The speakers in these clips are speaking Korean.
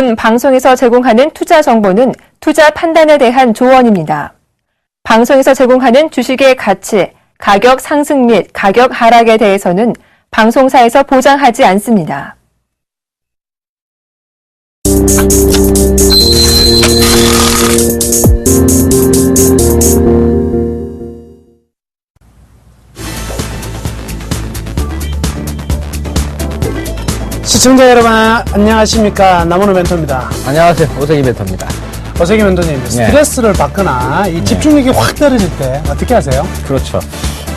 본 방송에서 제공하는 투자 정보는 투자 판단에 대한 조언입니다. 방송에서 제공하는 주식의 가치, 가격 상승 및 가격 하락에 대해서는 방송사에서 보장하지 않습니다. 시청자 여러분 안녕하십니까. 남원우 멘토입니다. 안녕하세요. 오세기 멘토입니다. 오세기 멘토님, 스트레스를 받거나 이 집중력이 확 떨어질 때 어떻게 하세요? 그렇죠.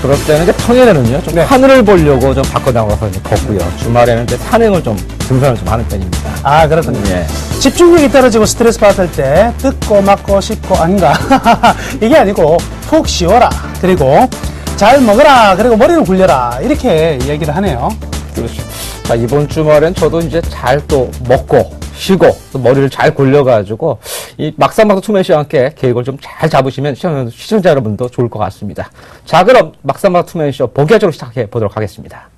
그럴 때는 이제 평일에는요, 좀 하늘을 보려고 좀 밖에 나가서 걷고요. 주말에는 이제 산행을 좀, 등산을 좀 하는 편입니다. 아, 그렇군요. 집중력이 떨어지고 스트레스 받을 때 뜯고 맞고 씹고 아닌가? 이게 아니고 푹 쉬어라. 그리고 잘 먹어라. 그리고 머리를 굴려라. 이렇게 얘기를 하네요. 그렇죠. 자, 이번 주말엔 저도 이제 잘 또 먹고, 쉬고, 또 머리를 잘 굴려가지고, 이 막상막하 투맨 씨와 함께 계획을 좀 잘 잡으시면 시청자 여러분도 좋을 것 같습니다. 자, 그럼 막상막하 투맨 쇼 본격적으로 시작해 보도록 하겠습니다.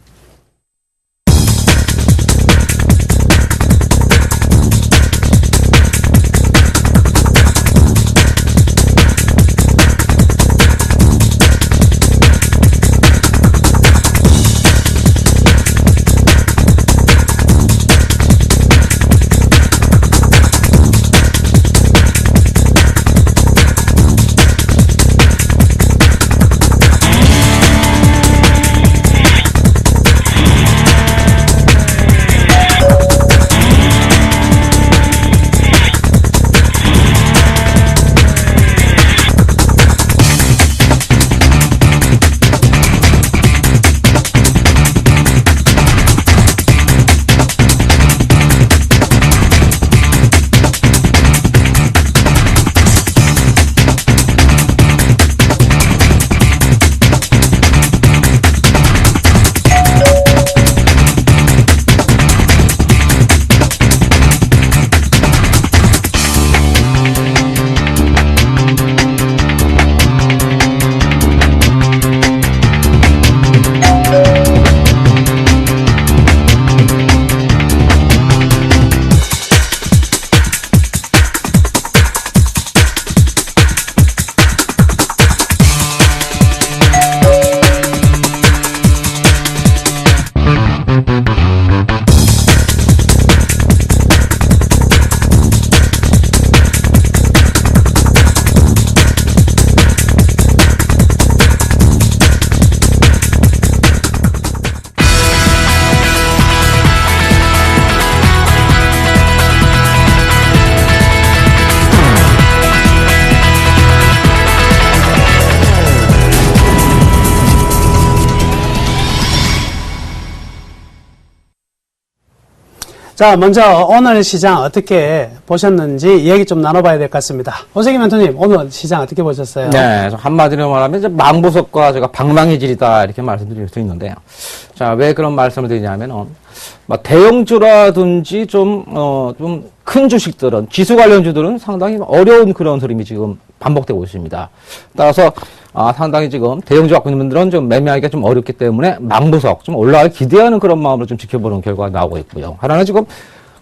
자, 먼저 오늘 시장 어떻게 보셨는지 이야기 좀 나눠봐야 될 것 같습니다. 오세기 멘토님, 오늘 시장 어떻게 보셨어요? 네, 한마디로 말하면 이제 망보석과 제가 방망이질이다 이렇게 말씀드릴 수 있는데요. 자, 왜 그런 말씀을 드리냐면은 대형주라든지 좀 큰 주식들은 지수 관련주들은 상당히 어려운 그런 흐름이 지금 반복되고 있습니다. 따라서 상당히 지금 대형주 갖고 있는 분들은 좀 매매하기가 좀 어렵기 때문에 망보석 좀 올라갈 기대하는 그런 마음으로 좀 지켜보는 결과가 나오고 있고요. 하나는 지금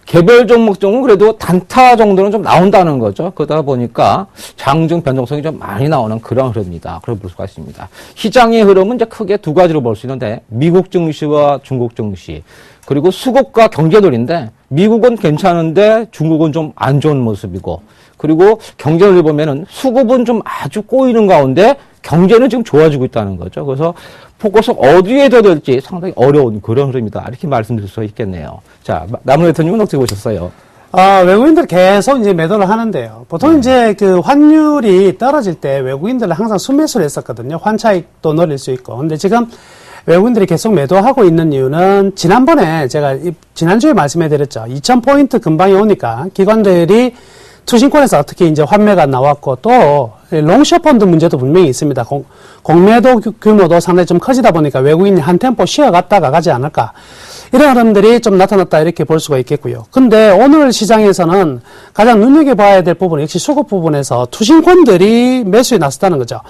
개별 종목 중은 그래도 단타 정도는 좀 나온다는 거죠. 그러다 보니까 장중 변동성이 좀 많이 나오는 그런 흐름입니다. 그렇게 볼 수가 있습니다. 시장의 흐름은 이제 크게 두 가지로 볼 수 있는데 미국 증시와 중국 증시 그리고 수급과 경제돌인데 미국은 괜찮은데 중국은 좀 안 좋은 모습이고 그리고 경제를 보면은 수급은 좀 아주 꼬이는 가운데 경제는 지금 좋아지고 있다는 거죠. 그래서 포커스 어디에 둬야 될지 상당히 어려운 그런 흐름이다. 이렇게 말씀드릴 수 있겠네요. 자, 남은 대통령은 어떻게 보셨어요? 외국인들 계속 이제 매도를 하는데요. 보통 이제 그 환율이 떨어질 때 외국인들은 항상 순매수를 했었거든요. 환차익도 노릴 수 있고. 근데 지금 외국인들이 계속 매도하고 있는 이유는 지난번에 제가 지난주에 말씀해 드렸죠. 2000포인트 근방에 오니까 기관들이 투신권에서 어떻게 이제 환매가 나왔고 또 롱숏 펀드 문제도 분명히 있습니다. 공매도 규모도 상당히 좀 커지다 보니까 외국인이 한 템포 쉬어갔다가 가지 않을까. 이런 흐름들이 좀 나타났다 이렇게 볼 수가 있겠고요. 근데 오늘 시장에서는 가장 눈여겨봐야 될 부분 역시 수급 부분에서 투신권들이 매수에 나섰다는 거죠.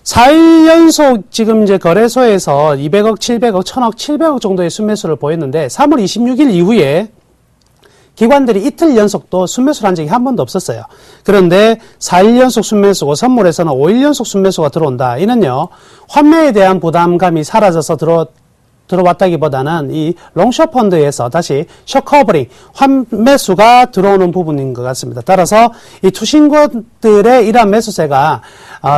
4일 연속 지금 이제 거래소에서 200억, 700억, 1000억, 700억 정도의 순매수를 보였는데 3월 26일 이후에 기관들이 이틀 연속도 순매수를 한 적이 한 번도 없었어요. 그런데 4일 연속 순매수고 선물에서는 5일 연속 순매수가 들어온다. 이는요, 환매에 대한 부담감이 사라져서 들어왔다기보다는 이 롱숏 펀드에서 다시 숏커버링, 환매수가 들어오는 부분인 것 같습니다. 따라서 이 투신권들의 이러한 매수세가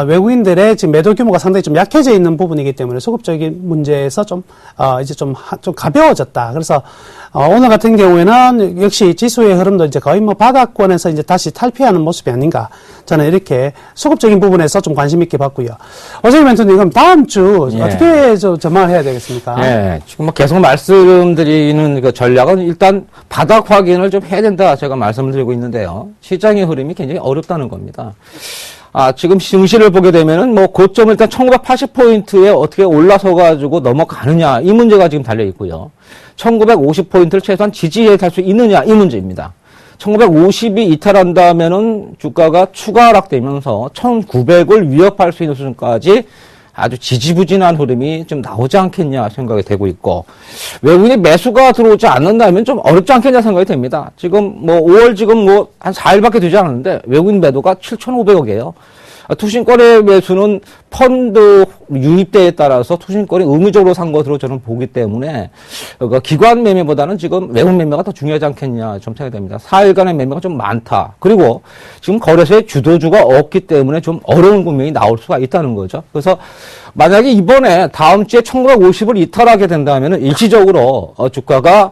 외국인들의 지금 매도 규모가 상당히 좀 약해져 있는 부분이기 때문에 수급적인 문제에서 이제 좀 가벼워졌다. 그래서 오늘 같은 경우에는 역시 지수의 흐름도 이제 거의 뭐 바닥권에서 이제 다시 탈피하는 모습이 아닌가. 저는 이렇게 수급적인 부분에서 좀 관심 있게 봤고요. 어제 멘토님, 그럼 다음 주 예. 어떻게 전망을 해야 되겠습니까? 네, 지금 뭐 계속 말씀드리는 그 전략은 일단 바닥 확인을 좀 해야 된다. 제가 말씀을 드리고 있는데요. 시장의 흐름이 굉장히 어렵다는 겁니다. 지금 증시를 보게 되면은 뭐 고점을 일단 1980포인트에 어떻게 올라서가지고 넘어가느냐. 이 문제가 지금 달려 있고요. 1950포인트를 최소한 지지할 수 있느냐. 이 문제입니다. 1950이 이탈한다면은 주가가 추가 하락되면서 1900을 위협할 수 있는 수준까지 아주 지지부진한 흐름이 좀 나오지 않겠냐 생각이 되고 있고, 외국인의 매수가 들어오지 않는다면 좀 어렵지 않겠냐 생각이 됩니다. 지금 뭐 5월 지금 뭐 한 4일밖에 되지 않았는데 외국인 매도가 7,500억이에요. 투신거래 매수는 펀드 유입대에 따라서 투신거래 의무적으로 산 것으로 저는 보기 때문에 기관 매매보다는 지금 외국 매매가 더 중요하지 않겠냐 좀 생각이 됩니다. 4일간의 매매가 좀 많다. 그리고 지금 거래소에 주도주가 없기 때문에 좀 어려운 국면이 나올 수가 있다는 거죠. 그래서 만약에 이번에 다음 주에 1950을 이탈하게 된다면 일시적으로 주가가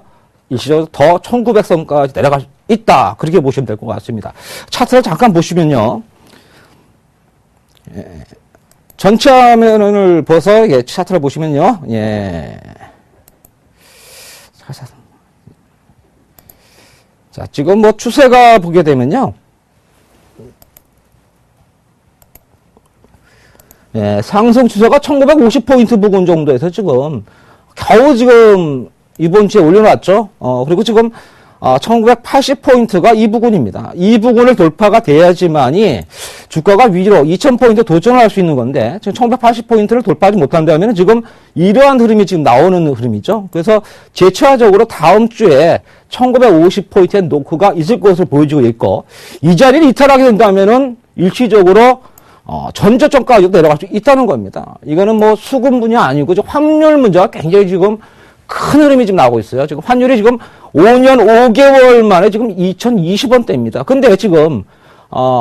일시적으로 더 1900선까지 내려갈 수 있다. 그렇게 보시면 될 것 같습니다. 차트를 잠깐 보시면요. 예. 전체 화면을 봐서 차트를 보시면요. 예. 자, 지금 뭐 추세가 보게 되면요. 예, 상승 추세가 1950포인트 부근 정도에서 지금 겨우 지금 이번 주에 올려놨죠. 그리고 지금 1980포인트가 이 부근입니다. 이 부근을 돌파가 돼야지만이 주가가 위로 2000포인트 도전할 수 있는 건데, 지금 1980포인트를 돌파하지 못한다면 지금 이러한 흐름이 지금 나오는 흐름이죠. 그래서 제차적으로 다음 주에 1950포인트의 노크가 있을 것으로 보여지고 있고, 이 자리를 이탈하게 된다면은 일시적으로 전저점 가격도 내려갈 수 있다는 겁니다. 이거는 뭐 수급 문제 아니고 환율 문제가 굉장히 지금 큰 흐름이 지금 나오고 있어요. 지금 환율이 지금 5년 5개월 만에 지금 2020원대입니다. 근데 지금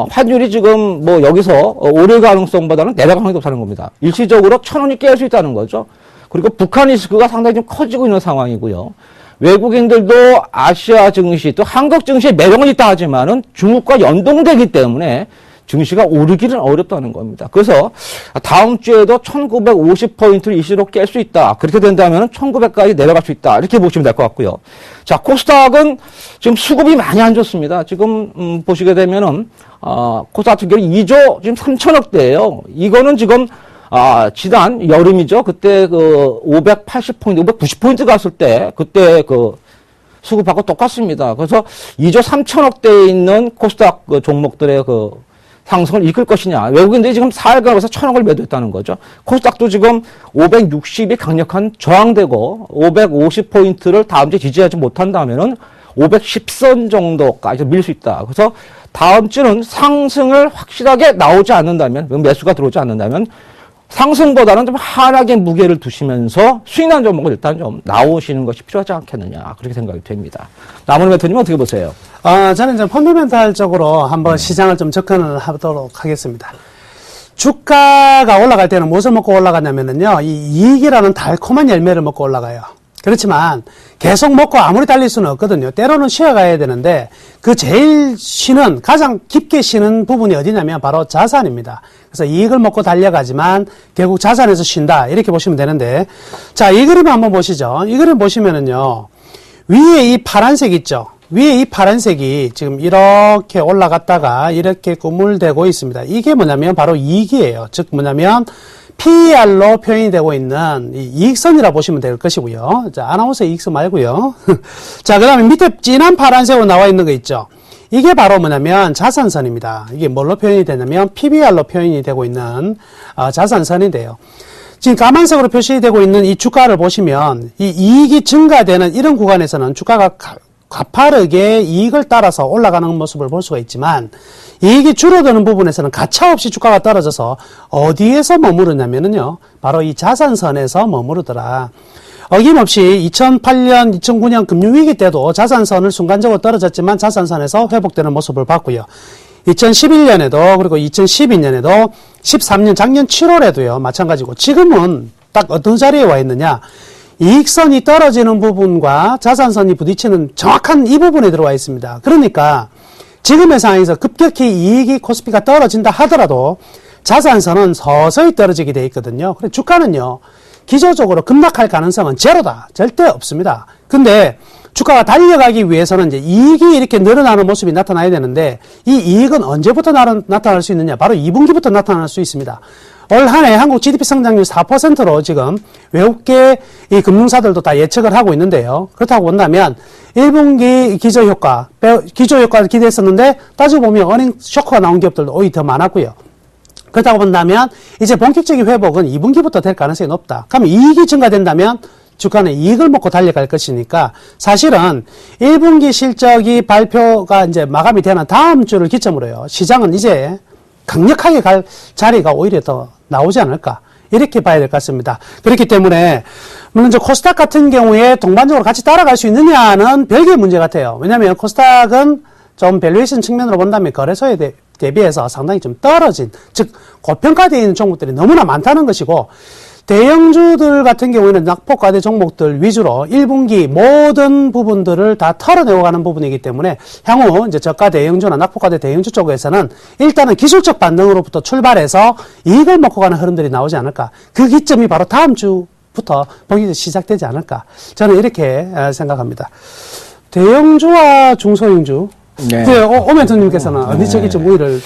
환율이 지금 뭐 여기서 오를 가능성보다는 내려갈 가능성이 높다는 겁니다. 일시적으로 1,000원이 깰 수 있다는 거죠. 그리고 북한 리스크가 상당히 좀 커지고 있는 상황이고요. 외국인들도 아시아 증시 또 한국 증시에 매력은 있다 하지만은 중국과 연동되기 때문에 증시가 오르기는 어렵다는 겁니다. 그래서 다음 주에도 1950포인트를 일시로 깰 수 있다. 그렇게 된다면 1900까지 내려갈 수 있다. 이렇게 보시면 될 것 같고요. 자, 코스닥은 지금 수급이 많이 안 좋습니다. 지금 보시게 되면은 코스닥 같은 경우 2조 지금 3천억대예요. 이거는 지금 지난 여름이죠. 그때 그 580포인트, 590포인트 갔을 때 그때 그 수급하고 똑같습니다. 그래서 2조 3천억대에 있는 코스닥 그 종목들의 그 상승을 이끌 것이냐. 외국인들이 지금 4일간 가서 1,000억을 매도했다는 거죠. 코스닥도 지금 560이 강력한 저항되고 550포인트를 다음 주에 지지하지 못한다면은 510선 정도까지 밀 수 있다. 그래서 다음 주는 상승을 확실하게 나오지 않는다면, 매수가 들어오지 않는다면 상승보다는 좀 하락의 무게를 두시면서 수익난 종목을 일단 좀 나오시는 것이 필요하지 않겠느냐. 그렇게 생각이 됩니다. 남은 멘토님 어떻게 보세요? 저는 이제 펀더멘탈적으로 한번 시장을 좀 접근을 하도록 하겠습니다. 주가가 올라갈 때는 무엇을 먹고 올라가냐면요. 이 이익이라는 달콤한 열매를 먹고 올라가요. 그렇지만 계속 먹고 아무리 달릴 수는 없거든요. 때로는 쉬어가야 되는데 그 제일 가장 깊게 쉬는 부분이 어디냐면 바로 자산입니다. 그래서 이익을 먹고 달려가지만 결국 자산에서 쉰다. 이렇게 보시면 되는데, 자, 이 그림을 한번 보시죠. 이 그림 보시면은요. 위에 이 파란색 있죠. 위에 이 파란색이 지금 이렇게 올라갔다가 이렇게 꾸물대고 있습니다. 이게 뭐냐면 바로 이익이에요. 즉 뭐냐면 PER로 표현이 되고 있는 이 이익선이라 보시면 될 것이고요. 자, 아나운서 이익선 말고요. 자, 그 다음에 밑에 진한 파란색으로 나와 있는 거 있죠. 이게 바로 뭐냐면 자산선입니다. 이게 뭘로 표현이 되냐면 PBR로 표현이 되고 있는 자산선인데요. 지금 까만색으로 표시되고 있는 이 주가를 보시면 이 이익이 증가되는 이런 구간에서는 주가가 가파르게 이익을 따라서 올라가는 모습을 볼 수가 있지만 이익이 줄어드는 부분에서는 가차없이 주가가 떨어져서 어디에서 머무르냐면은요. 바로 이 자산선에서 머무르더라. 어김없이 2008년, 2009년 금융위기 때도 자산선을 순간적으로 떨어졌지만 자산선에서 회복되는 모습을 봤고요. 2011년에도 그리고 2012년에도 13년 작년 7월에도요. 마찬가지고 지금은 딱 어떤 자리에 와 있느냐. 이익선이 떨어지는 부분과 자산선이 부딪히는 정확한 이 부분에 들어와 있습니다. 그러니까 지금의 상황에서 급격히 이익이 코스피가 떨어진다 하더라도 자산선은 서서히 떨어지게 돼 있거든요. 그래서 주가는요. 기초적으로 급락할 가능성은 제로다. 절대 없습니다. 근데 주가가 달려가기 위해서는 이제 이익이 이렇게 늘어나는 모습이 나타나야 되는데 이 이익은 언제부터 나타날 수 있느냐? 바로 2분기부터 나타날 수 있습니다. 올 한 해 한국 GDP 성장률 4%로 지금 외국계 이 금융사들도 다 예측을 하고 있는데요. 그렇다고 본다면 1분기 기저효과를 기대했었는데 따지고 보면 어닝 쇼크가 나온 기업들도 오히려 더 많았고요. 그렇다고 본다면 이제 본격적인 회복은 2분기부터 될 가능성이 높다. 그럼 이익이 증가된다면 주가는 이익을 먹고 달려갈 것이니까 사실은 1분기 실적이 발표가 이제 마감이 되는 다음 주를 기점으로요. 시장은 이제 강력하게 갈 자리가 오히려 더 나오지 않을까. 이렇게 봐야 될 것 같습니다. 그렇기 때문에 물론 이제 코스닥 같은 경우에 동반적으로 같이 따라갈 수 있느냐는 별개의 문제 같아요. 왜냐하면 코스닥은 좀 밸류에이션 측면으로 본다면 거래소에 대비해서 상당히 좀 떨어진, 즉 고평가되어 있는 종목들이 너무나 많다는 것이고 대형주들 같은 경우에는 낙폭과대 종목들 위주로 1분기 모든 부분들을 다 털어내고 가는 부분이기 때문에 향후 이제 저가 대형주나 낙폭과대 대형주 쪽에서는 일단은 기술적 반등으로부터 출발해서 이익을 먹고 가는 흐름들이 나오지 않을까. 그 기점이 바로 다음 주부터 보기 시작되지 않을까. 저는 이렇게 생각합니다. 대형주와 중소형주. 네. 오멘토님께서는 어디 쪽이 좀 우위를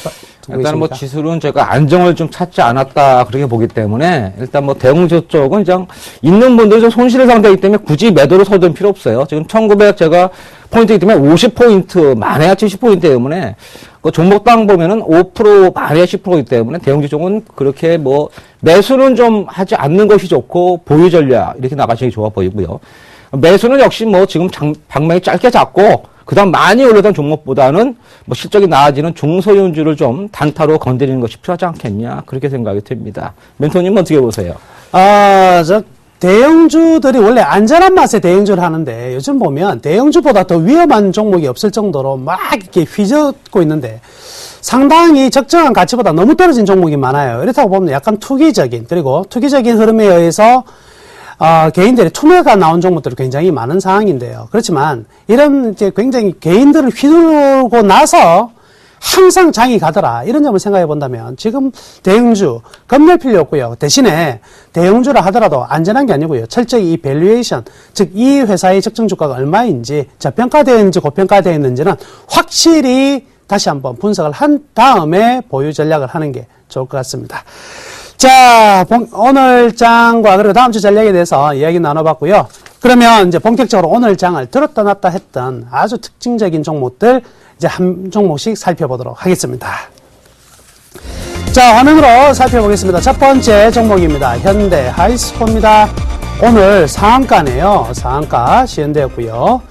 일단 뭐 지수는 제가 안정을 좀 찾지 않았다 그렇게 보기 때문에 일단 뭐 대형주 쪽은 그냥 있는 분들이 좀 손실의 상태이기 때문에 굳이 매도로 서둘 필요 없어요. 지금 1900 제가 포인트이기 때문에 50포인트 많아야 70포인트 때문에 그 종목당 보면은 5% 많아야 10%이기 때문에 대형주 쪽은 그렇게 뭐 매수는 좀 하지 않는 것이 좋고 보유 전략 이렇게 나가시기 좋아 보이고요. 매수는 역시 뭐 지금 방향이 짧게 잡고 그다음 많이 올라던 종목보다는 뭐 실적이 나아지는 중소형주를 좀 단타로 건드리는 것이 필요하지 않겠냐 그렇게 생각이 듭니다. 멘토님은 어떻게 보세요? 대형주들이 원래 안전한 맛에 대형주를 하는데 요즘 보면 대형주보다 더 위험한 종목이 없을 정도로 막 이렇게 휘젓고 있는데 상당히 적정한 가치보다 너무 떨어진 종목이 많아요. 이렇다고 보면 약간 투기적인 흐름에 의해서 개인들의 투매가 나온 종목들이 굉장히 많은 상황인데요. 그렇지만 이런 이제 굉장히 개인들을 휘두르고 나서 항상 장이 가더라. 이런 점을 생각해 본다면 지금 대형주 겁낼 필요 없고요. 대신에 대형주라 하더라도 안전한 게 아니고요. 철저히 이 밸류에이션, 즉 이 회사의 적정 주가가 얼마인지 저평가되어 있는지 고평가되어 있는지는 확실히 다시 한번 분석을 한 다음에 보유 전략을 하는 게 좋을 것 같습니다. 자, 오늘 장과 그리고 다음 주 전략에 대해서 이야기 나눠봤고요. 그러면 이제 본격적으로 오늘 장을 들었다 놨다 했던 아주 특징적인 종목들 이제 한 종목씩 살펴보도록 하겠습니다. 자, 화면으로 살펴보겠습니다. 첫 번째 종목입니다. 현대 하이스코입니다. 오늘 상한가네요. 상한가 시연되었고요.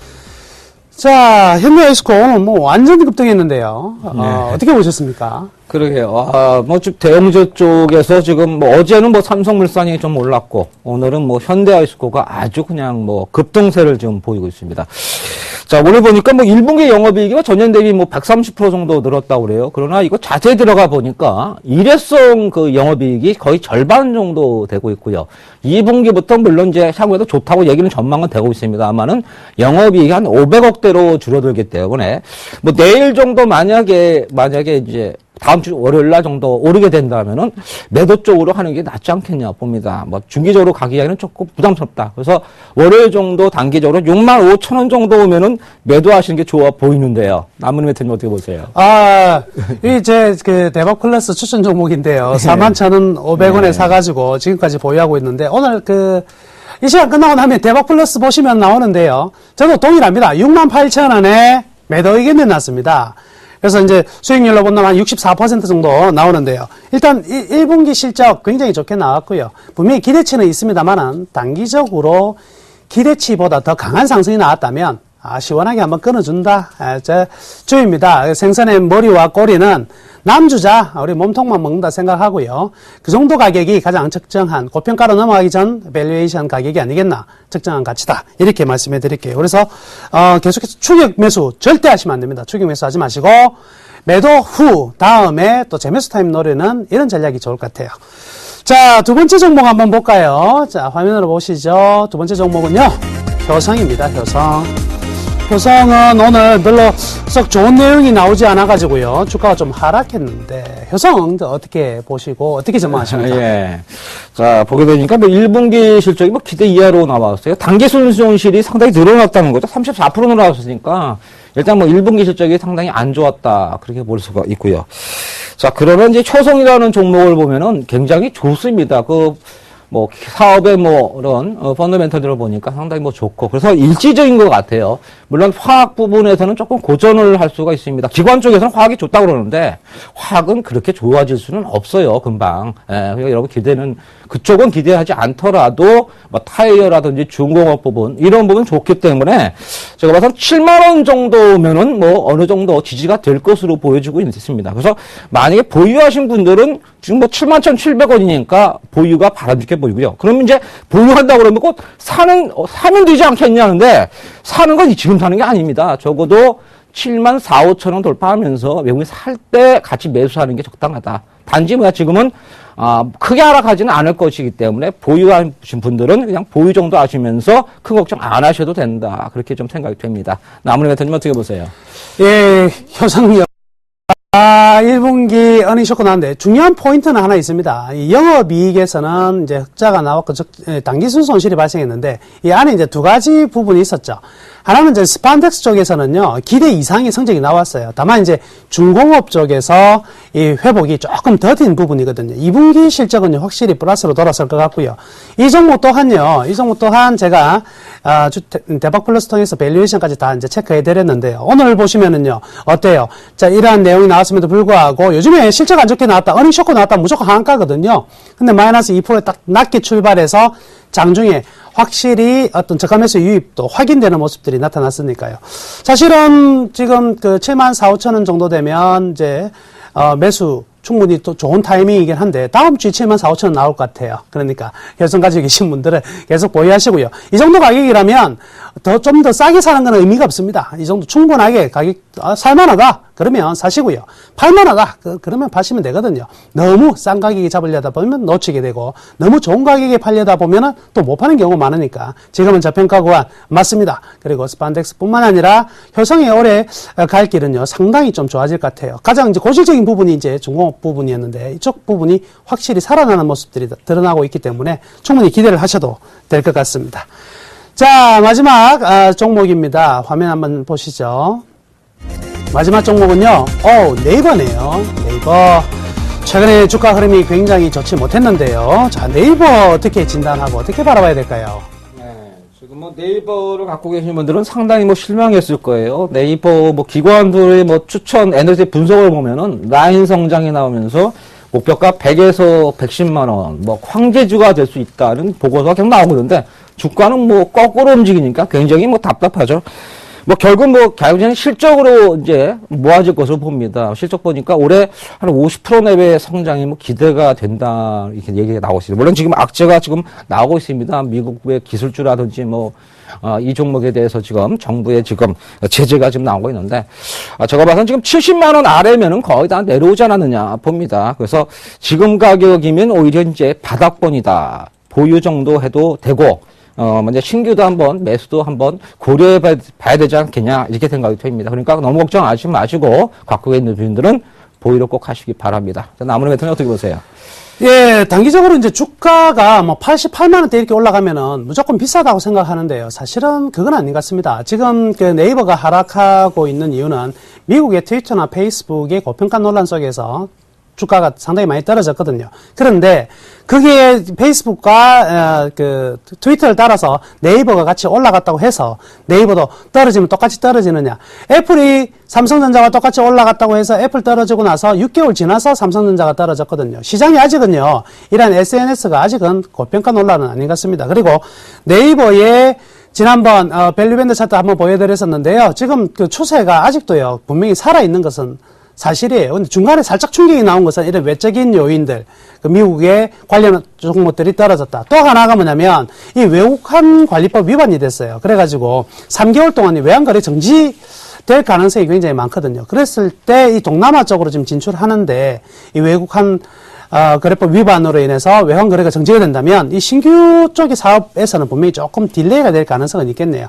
자, 현대 하이스코 오늘 뭐 완전히 급등했는데요. 네. 어떻게 보셨습니까? 그러게요. 뭐, 즉, 대형주 쪽에서 지금 뭐, 어제는 뭐, 삼성물산이 좀 올랐고, 오늘은 뭐, 현대아이스코가 아주 그냥 뭐, 급등세를 지금 보이고 있습니다. 자, 오늘 보니까 뭐, 1분기 영업이익이 전년 대비 뭐, 130% 정도 늘었다고 그래요. 그러나 이거 자세히 들어가 보니까, 일회성 그 영업이익이 거의 절반 정도 되고 있고요. 2분기부터 물론 이제 향후에도 좋다고 얘기는 전망은 되고 있습니다만은, 영업이익이 한 500억대로 줄어들기 때문에, 뭐, 내일 정도 만약에 이제, 다음 주 월요일 날 정도 오르게 된다면은 매도 쪽으로 하는 게 낫지 않겠냐 봅니다. 뭐 중기적으로 가기에는 조금 부담스럽다. 그래서 월요일 정도 단기적으로 65,000원 정도 오면은 매도하시는 게 좋아 보이는데요. 남은 매트님 어떻게 보세요? 이 그 대박 플러스 추천 종목인데요. 41,500원에 네. 사가지고 지금까지 보유하고 있는데 오늘 이 시간 끝나고 나면 대박 플러스 보시면 나오는데요. 저도 동일합니다. 68,000원에 매도 의견 내놨습니다. 그래서 이제 수익률로 본다면 한 64% 정도 나오는데요. 일단 1분기 실적 굉장히 좋게 나왔고요. 분명히 기대치는 있습니다만은 단기적으로 기대치보다 더 강한 상승이 나왔다면 시원하게 한번 끊어준다. 주입니다. 생선의 머리와 꼬리는 남주자, 우리 몸통만 먹는다 생각하고요. 그 정도 가격이 가장 적정한, 고평가로 넘어가기 전 밸류에이션 가격이 아니겠나, 적정한 가치다. 이렇게 말씀해 드릴게요. 그래서, 계속해서 추격 매수 절대 하시면 안 됩니다. 추격 매수 하지 마시고, 매도 후, 다음에 또 재매수 타임 노리는 이런 전략이 좋을 것 같아요. 자, 두 번째 종목 한번 볼까요? 자, 화면으로 보시죠. 두 번째 종목은요, 효성입니다. 효성. 효성은 오늘 별로 썩 좋은 내용이 나오지 않아가지고요. 주가가 좀 하락했는데, 효성 어떻게 보시고, 어떻게 전망하십니까? 예. 자, 보게 되니까 뭐 1분기 실적이 뭐 기대 이하로 나왔어요. 단기 순손실이 상당히 늘어났다는 거죠. 34% 늘어났으니까, 일단 뭐 1분기 실적이 상당히 안 좋았다. 그렇게 볼 수가 있고요. 자, 그러면 이제 초성이라는 종목을 보면은 굉장히 좋습니다. 뭐, 사업의 뭐, 이런, 펀더멘털들을 보니까 상당히 뭐 좋고, 그래서 일지적인 것 같아요. 물론 화학 부분에서는 조금 고전을 할 수가 있습니다. 기관 쪽에서는 화학이 좋다고 그러는데, 화학은 그렇게 좋아질 수는 없어요, 금방. 그러니까 여러분 그쪽은 기대하지 않더라도, 뭐, 타이어라든지 중공업 부분, 이런 부분 좋기 때문에, 제가 봐서 7만원 정도면은 뭐, 어느 정도 지지가 될 것으로 보여지고 있습니다. 그래서 만약에 보유하신 분들은 지금 뭐 71,700원이니까 보유가 바람직해 보이고요. 그러면 이제 보유한다고 그러면 꼭 사면 되지 않겠냐는데, 사는 건 지금 사는 게 아닙니다. 적어도 74,5천원 돌파하면서 외국인 살 때 같이 매수하는 게 적당하다. 단지 뭐야, 지금은, 크게 하락하지는 않을 것이기 때문에 보유하신 분들은 그냥 보유 정도 하시면서 큰 걱정 안 하셔도 된다. 그렇게 좀 생각이 됩니다. 나무래 대표님 어떻게 보세요? 예, 효성이요. 1분기 어닝 쇼크 나왔는데 중요한 포인트는 하나 있습니다. 이 영업이익에서는 이제 흑자가 나왔고 당기순 손실이 발생했는데 이 안에 이제 두 가지 부분이 있었죠. 하나는 이제 스판덱스 쪽에서는요, 기대 이상의 성적이 나왔어요. 다만 이제 중공업 쪽에서 이 회복이 조금 더딘 부분이거든요. 2분기 실적은 확실히 플러스로 돌아설 것 같고요. 이 종목 또한 제가 대박 플러스 통해서 밸류에이션까지 다 이제 체크해 드렸는데요. 오늘 보시면은요, 어때요? 자, 이러한 내용이 나왔음에도 불구하고 요즘에 실적 안 좋게 나왔다, 어닝 쇼크 나왔다 무조건 하한가거든요. 근데 마이너스 2%에 딱 낮게 출발해서 장중에 확실히 어떤 저가매수 유입도 확인되는 모습들이 나타났으니까요. 사실은 지금 그 74,5천원 정도 되면 이제 매수 충분히 또 좋은 타이밍이긴 한데 다음 주에 74,5천원 나올 것 같아요. 그러니까 효성 가지고 계신 분들은 계속 보유하시고요. 이 정도 가격이라면 좀 더 싸게 사는 건 의미가 없습니다. 이 정도 충분하게 가격 살만하다 그러면 사시고요. 팔만하다 그러면 파시면 되거든요. 너무 싼 가격에 잡으려다 보면 놓치게 되고 너무 좋은 가격에 팔려다 보면은 또 못 파는 경우가 많으니까 지금은 저평가 구간 맞습니다. 그리고 스판덱스뿐만 아니라 효성이 올해 갈 길은요 상당히 좀 좋아질 것 같아요. 가장 이제 고질적인 부분이 이제 중공업 부분이었는데 이쪽 부분이 확실히 살아나는 모습들이 드러나고 있기 때문에 충분히 기대를 하셔도 될 것 같습니다. 자, 마지막 종목입니다. 화면 한번 보시죠. 마지막 종목은요, 네이버네요. 네이버. 최근에 주가 흐름이 굉장히 좋지 못했는데요. 자, 네이버 어떻게 진단하고 어떻게 바라봐야 될까요? 네, 지금 뭐 네이버를 갖고 계신 분들은 상당히 뭐 실망했을 거예요. 네이버 뭐 기관들의 뭐 추천 에너지 분석을 보면은 라인 성장이 나오면서 목표가 100에서 110만 원, 뭐 황제주가 될 수 있다는 보고서가 계속 나오거든요. 주가는 뭐 거꾸로 움직이니까 굉장히 뭐 답답하죠. 뭐 결국 뭐 결국에는 실적으로 이제 모아질 것으로 봅니다. 실적 보니까 올해 한 50% 내외의 성장이 뭐 기대가 된다 이렇게 얘기가 나오고 있습니다. 물론 지금 악재가 지금 나오고 있습니다. 미국의 기술주라든지 뭐 이 종목에 대해서 지금 정부의 지금 제재가 지금 나오고 있는데 제가 봐서는 지금 70만 원 아래면은 거의 다 내려오지 않았느냐 봅니다. 그래서 지금 가격이면 오히려 이제 바닥권이다. 보유 정도 해도 되고 먼저 신규도 한번 매수도 한번 고려해 봐야 되지 않겠냐 이렇게 생각이 됩니다. 그러니까 너무 걱정하지 마시고 갖고 있는 분들은 보유를 꼭 하시기 바랍니다. 나무래 대통령 어떻게 보세요? 예, 단기적으로 이제 주가가 뭐 88만원대 이렇게 올라가면은 무조건 비싸다고 생각하는데요. 사실은 그건 아닌 것 같습니다. 지금 그 네이버가 하락하고 있는 이유는 미국의 트위터나 페이스북의 고평가 논란 속에서 주가가 상당히 많이 떨어졌거든요. 그런데 그게 페이스북과 그 트위터를 따라서 네이버가 같이 올라갔다고 해서 네이버도 떨어지면 똑같이 떨어지느냐? 애플이 삼성전자와 똑같이 올라갔다고 해서 애플 떨어지고 나서 6개월 지나서 삼성전자가 떨어졌거든요. 시장이 아직은요, 이런 SNS가 아직은 고평가 논란은 아닌 것 같습니다. 그리고 네이버의 지난번 밸류밴드 차트 한번 보여드렸었는데요. 지금 그 추세가 아직도요 분명히 살아있는 것은 사실이에요. 근데 중간에 살짝 충격이 나온 것은 이런 외적인 요인들, 그 미국의 관련 종목들이 떨어졌다. 또 하나가 뭐냐면 이 외국환 관리법 위반이 됐어요. 그래가지고 3개월 동안 외환거래 정지될 가능성이 굉장히 많거든요. 그랬을 때 이 동남아 쪽으로 지금 진출하는데 이 외국환 거래법 위반으로 인해서 외환 거래가 정지가 된다면 이 신규 쪽의 사업에서는 분명히 조금 딜레이가 될 가능성은 있겠네요.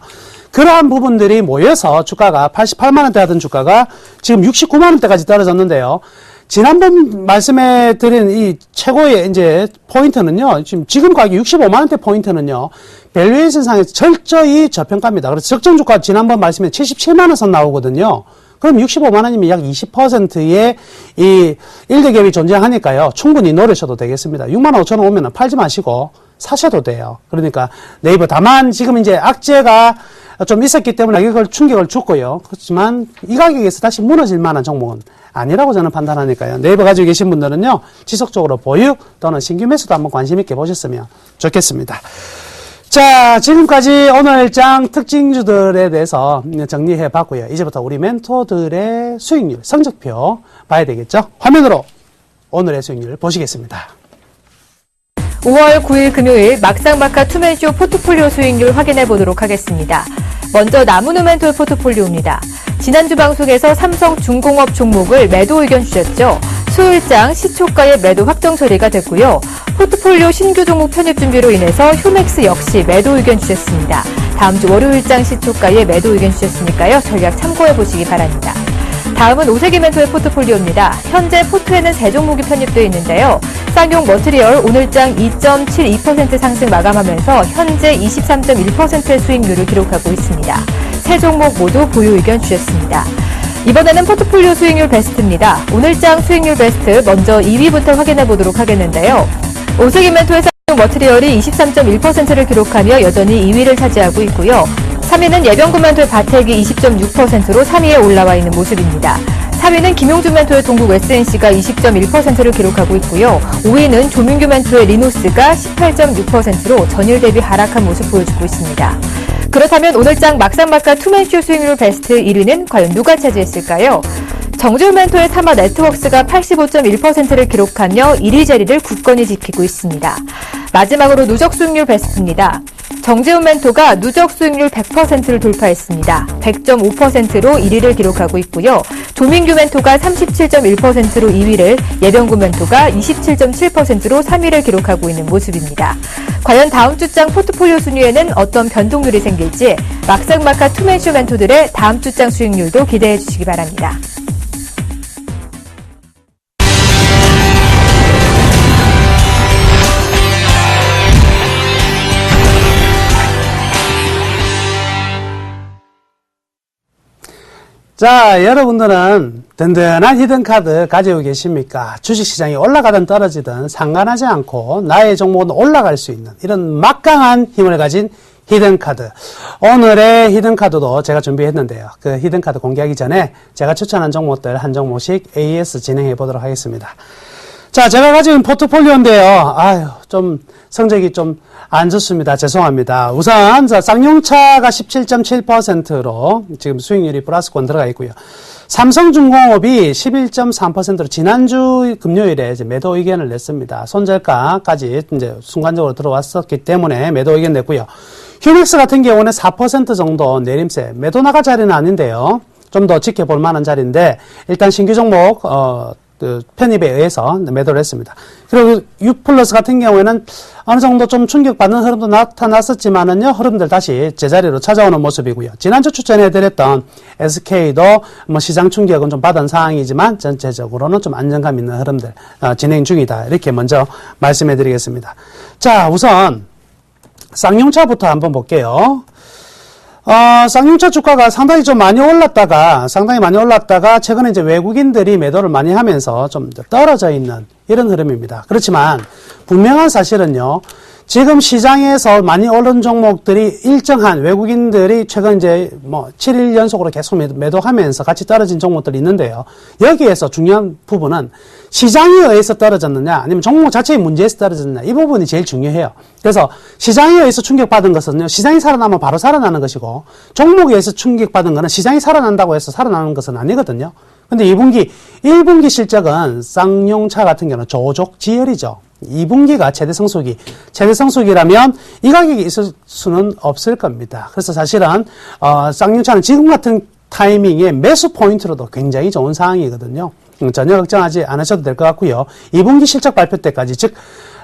그러한 부분들이 모여서 주가가 88만 원대 하던 주가가 지금 69만 원대까지 떨어졌는데요. 지난번 말씀해 드린 이 최고의 이제 포인트는요. 지금 가격이 65만 원대 포인트는요. 밸류에이션 상에서 철저히 저평가입니다. 그래서 적정 주가 지난번 말씀에 77만 원 선 나오거든요. 그럼 65만 원이면 약 20%의 이 일대기업이 존재하니까요. 충분히 노리셔도 되겠습니다. 6만 5천 원 오면 팔지 마시고 사셔도 돼요. 그러니까 네이버 다만 지금 이제 악재가 좀 있었기 때문에 이걸 충격을 줬고요. 그렇지만 이 가격에서 다시 무너질 만한 종목은 아니라고 저는 판단하니까요. 네이버 가지고 계신 분들은요. 지속적으로 보유 또는 신규 매수도 한번 관심 있게 보셨으면 좋겠습니다. 자, 지금까지 오늘장 특징주들에 대해서 정리해 봤고요. 이제부터 우리 멘토들의 수익률, 성적표 봐야 되겠죠? 화면으로 오늘의 수익률 보시겠습니다. 5월 9일 금요일 막상막하 투맨쇼 포트폴리오 수익률 확인해 보도록 하겠습니다. 먼저 나무누멘톨 포트폴리오입니다. 지난주 방송에서 삼성중공업 종목을 매도 의견 주셨죠. 수요일장 시초가의 매도 확정 처리가 됐고요. 포트폴리오 신규 종목 편입 준비로 인해서 휴맥스 역시 매도 의견 주셨습니다. 다음 주 월요일장 시초가의 매도 의견 주셨으니까요. 전략 참고해 보시기 바랍니다. 다음은 오세기 멘토의 포트폴리오입니다. 현재 포트에는 세 종목이 편입되어 있는데요. 쌍용 머티리얼 오늘장 2.72% 상승 마감하면서 현재 23.1%의 수익률을 기록하고 있습니다. 세 종목 모두 보유 의견 주셨습니다. 이번에는 포트폴리오 수익률 베스트입니다. 오늘장 수익률 베스트 먼저 2위부터 확인해 보도록 하겠는데요. 오세기 멘토의 쌍용 머티리얼이 23.1%를 기록하며 여전히 2위를 차지하고 있고요. 3위는 예병구 멘토의 바텍이 20.6%로 3위에 올라와 있는 모습입니다. 4위는 김용준 멘토의 동국 SNC가 20.1%를 기록하고 있고요. 5위는 조민규 멘토의 리노스가 18.6%로 전일 대비 하락한 모습 보여주고 있습니다. 그렇다면 오늘장 막상막하 투맨쇼 수익률 베스트 1위는 과연 누가 차지했을까요? 정지훈 멘토의 타마 네트워크스가 85.1%를 기록하며 1위 자리를 굳건히 지키고 있습니다. 마지막으로 누적 수익률 베스트입니다. 정지훈 멘토가 누적 수익률 100%를 돌파했습니다. 100.5%로 1위를 기록하고 있고요. 조민규 멘토가 37.1%로 2위를, 예병구 멘토가 27.7%로 3위를 기록하고 있는 모습입니다. 과연 다음 주장 포트폴리오 순위에는 어떤 변동률이 생길지 막상막하 투맨쇼 멘토들의 다음 주장 수익률도 기대해 주시기 바랍니다. 자, 여러분들은 든든한 히든카드 가지고 계십니까? 주식시장이 올라가든 떨어지든 상관하지 않고 나의 종목은 올라갈 수 있는 이런 막강한 힘을 가진 히든카드. 오늘의 히든카드도 제가 준비했는데요. 그 히든카드 공개하기 전에 제가 추천한 종목들 한 종목씩 AS 진행해 보도록 하겠습니다. 자, 제가 가지고 있는 포트폴리오인데요. 좀 성적이 좀 안 좋습니다. 죄송합니다. 우선 쌍용차가 17.7%로 지금 수익률이 플러스권 들어가 있고요. 삼성중공업이 11.3%로 지난주 금요일에 이제 매도 의견을 냈습니다. 손절가까지 이제 순간적으로 들어왔었기 때문에 매도 의견 냈고요. 휴맥스 같은 경우는 4% 정도 내림세, 매도 나갈 자리는 아닌데요. 좀 더 지켜볼 만한 자리인데 일단 신규 종목 편입에 의해서 매도를 했습니다. 그리고 U+ 같은 경우에는 어느 정도 좀 충격받는 흐름도 나타났었지만은요, 흐름들 다시 제자리로 찾아오는 모습이고요. 지난주 추천해드렸던 SK도 뭐 시장 충격은 좀 받은 상황이지만 전체적으로는 좀 안정감 있는 흐름들 진행 중이다. 이렇게 먼저 말씀해드리겠습니다. 자, 우선 쌍용차부터 한번 볼게요. 쌍용차 주가가 상당히 많이 올랐다가 최근에 이제 외국인들이 매도를 많이 하면서 좀 떨어져 있는 이런 흐름입니다. 그렇지만 분명한 사실은요. 지금 시장에서 많이 오른 종목들이 일정한 외국인들이 최근 이제 뭐 7일 연속으로 계속 매도하면서 같이 떨어진 종목들이 있는데요. 여기에서 중요한 부분은 시장에 의해서 떨어졌느냐 아니면 종목 자체의 문제에서 떨어졌느냐 이 부분이 제일 중요해요. 그래서 시장에 의해서 충격받은 것은요. 시장이 살아나면 바로 살아나는 것이고 종목에 의해서 충격받은 것은 시장이 살아난다고 해서 살아나는 것은 아니거든요. 근데 2분기, 1분기 실적은 쌍용차 같은 경우는 조족지열이죠. 2분기가 최대 성수기라면 이 가격이 있을 수는 없을 겁니다. 그래서 사실은 쌍용차는 지금 같은 타이밍에 매수 포인트로도 굉장히 좋은 상황이거든요. 전혀 걱정하지 않으셔도 될 것 같고요. 2분기 실적 발표 때까지 즉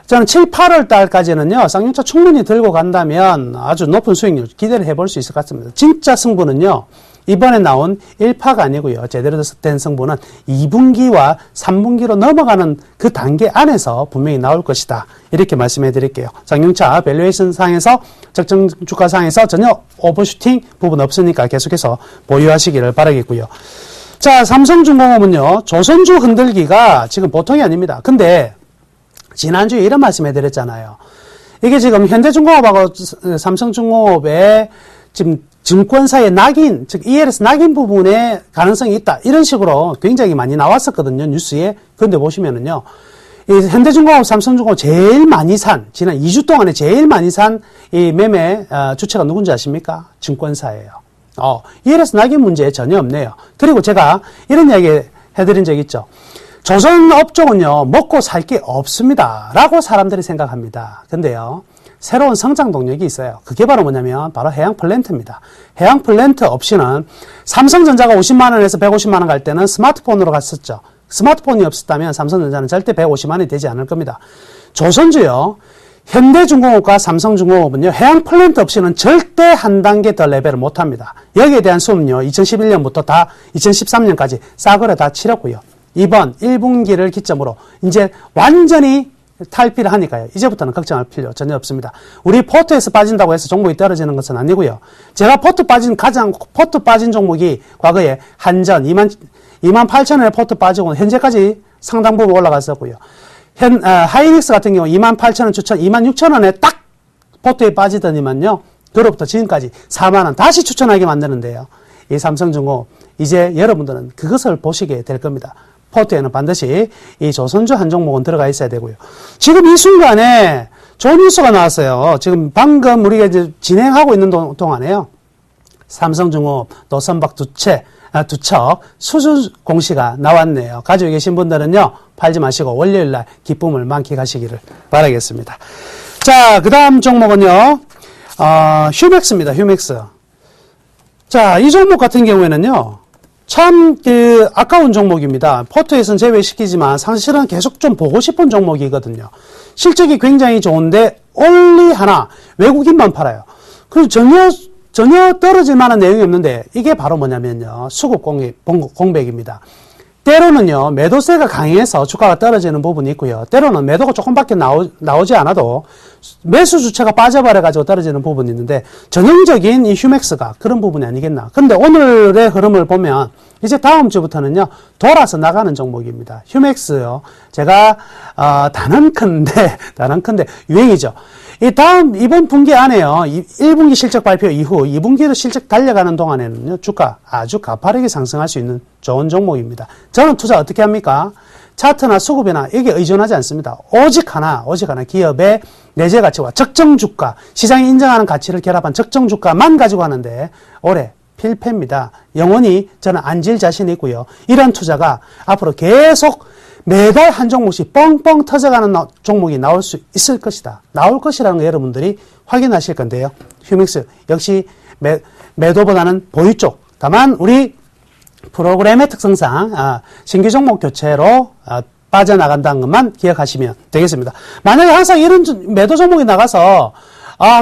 저는 7, 8월 달까지는요. 쌍용차 충분히 들고 간다면 아주 높은 수익률 기대를 해볼 수 있을 것 같습니다. 진짜 승부는요. 이번에 나온 1파가 아니고요. 제대로 된 승부는 2분기와 3분기로 넘어가는 그 단계 안에서 분명히 나올 것이다. 이렇게 말씀해 드릴게요. 쌍용차 밸류에이션 상에서 적정 주가 상에서 전혀 오버슈팅 부분 없으니까 계속해서 보유하시기를 바라겠고요. 자, 삼성중공업은요. 조선주 흔들기가 지금 보통이 아닙니다. 근데 지난주에 이런 말씀 해드렸잖아요. 이게 지금 현대중공업하고 삼성중공업의 지금 증권사의 낙인, 즉 ELS 낙인 부분에 가능성이 있다. 이런 식으로 굉장히 많이 나왔었거든요. 뉴스에. 그런데 보시면은요. 이 현대중공업, 삼성중공업 제일 많이 산, 지난 2주 동안에 제일 많이 산 이 매매 주체가 누군지 아십니까? 증권사예요. ELS 낙인 문제 전혀 없네요. 그리고 제가 이런 이야기 해드린 적 있죠. 조선업종은요, 먹고 살 게 없습니다. 라고 사람들이 생각합니다. 근데요, 새로운 성장 동력이 있어요. 그게 바로 뭐냐면, 바로 해양 플랜트입니다. 해양 플랜트 없이는 삼성전자가 50만원에서 150만원 갈 때는 스마트폰으로 갔었죠. 스마트폰이 없었다면 삼성전자는 절대 150만원이 되지 않을 겁니다. 조선주요, 현대중공업과 삼성중공업은요, 해양 플랜트 없이는 절대 한 단계 더 레벨을 못 합니다. 여기에 대한 수업은요, 2011년부터 다 2013년까지 싸그려 다 치렀고요. 이번 1분기를 기점으로 이제 완전히 탈피를 하니까요. 이제부터는 걱정할 필요 전혀 없습니다. 우리 포트에서 빠진다고 해서 종목이 떨어지는 것은 아니고요. 제가 포트 빠진 종목이 과거에 한전 28,000원에 포트 빠지고 현재까지 상당 부분 올라갔었고요. 하이닉스 같은 경우 28,000원 추천 26,000원에 딱 포트에 빠지더니만요. 그로부터 지금까지 4만원 다시 추천하게 만드는데요. 이 삼성중공업 이제 여러분들은 그것을 보시게 될 겁니다. 포트에는 반드시 이 조선주 한 종목은 들어가 있어야 되고요. 지금 이 순간에 좋은 뉴스가 나왔어요. 지금 방금 우리가 이제 진행하고 있는 동안에요. 삼성중공업 노선박 두 척 수주 공시가 나왔네요. 가지고 계신 분들은요. 팔지 마시고 월요일날 기쁨을 만끽하시기를 바라겠습니다. 자, 그 다음 종목은요. 휴맥스입니다. 휴맥스. 자, 이 종목 같은 경우에는요. 참 아까운 종목입니다. 포트에서는 제외시키지만 사실은 계속 좀 보고 싶은 종목이거든요. 실적이 굉장히 좋은데 only 하나 외국인만 팔아요. 그리고 전혀 떨어질 만한 내용이 없는데 이게 바로 뭐냐면요. 수급 공백입니다. 때로는요. 매도세가 강해서 주가가 떨어지는 부분이 있고요. 때로는 매도가 조금밖에 나오지 않아도 매수 주체가 빠져버려가지고 떨어지는 부분이 있는데 전형적인 이 휴맥스가 그런 부분이 아니겠나. 근데 오늘의 흐름을 보면 이제 다음 주부터는요. 돌아서 나가는 종목입니다. 휴맥스요. 제가 단언컨대 유행이죠. 이번 분기 안에요. 1분기 실적 발표 이후 2분기로 실적 달려가는 동안에는요. 주가 아주 가파르게 상승할 수 있는 좋은 종목입니다. 저는 투자 어떻게 합니까? 차트나 수급이나 이게 의존하지 않습니다. 오직 하나 기업의 내재 가치와 적정 주가, 시장이 인정하는 가치를 결합한 적정 주가만 가지고 하는데 올해 필패입니다. 영원히 저는 앉을 자신이 있고요. 이런 투자가 앞으로 계속 매달 한 종목씩 뻥뻥 터져가는 종목이 나올 수 있을 것이다. 나올 것이라는 거 여러분들이 확인하실 건데요. 휴맥스 역시 매도보다는 보유 쪽. 다만 우리 프로그램의 특성상 신규 종목 교체로 빠져나간다는 것만 기억하시면 되겠습니다. 만약에 항상 이런 매도 종목이 나가서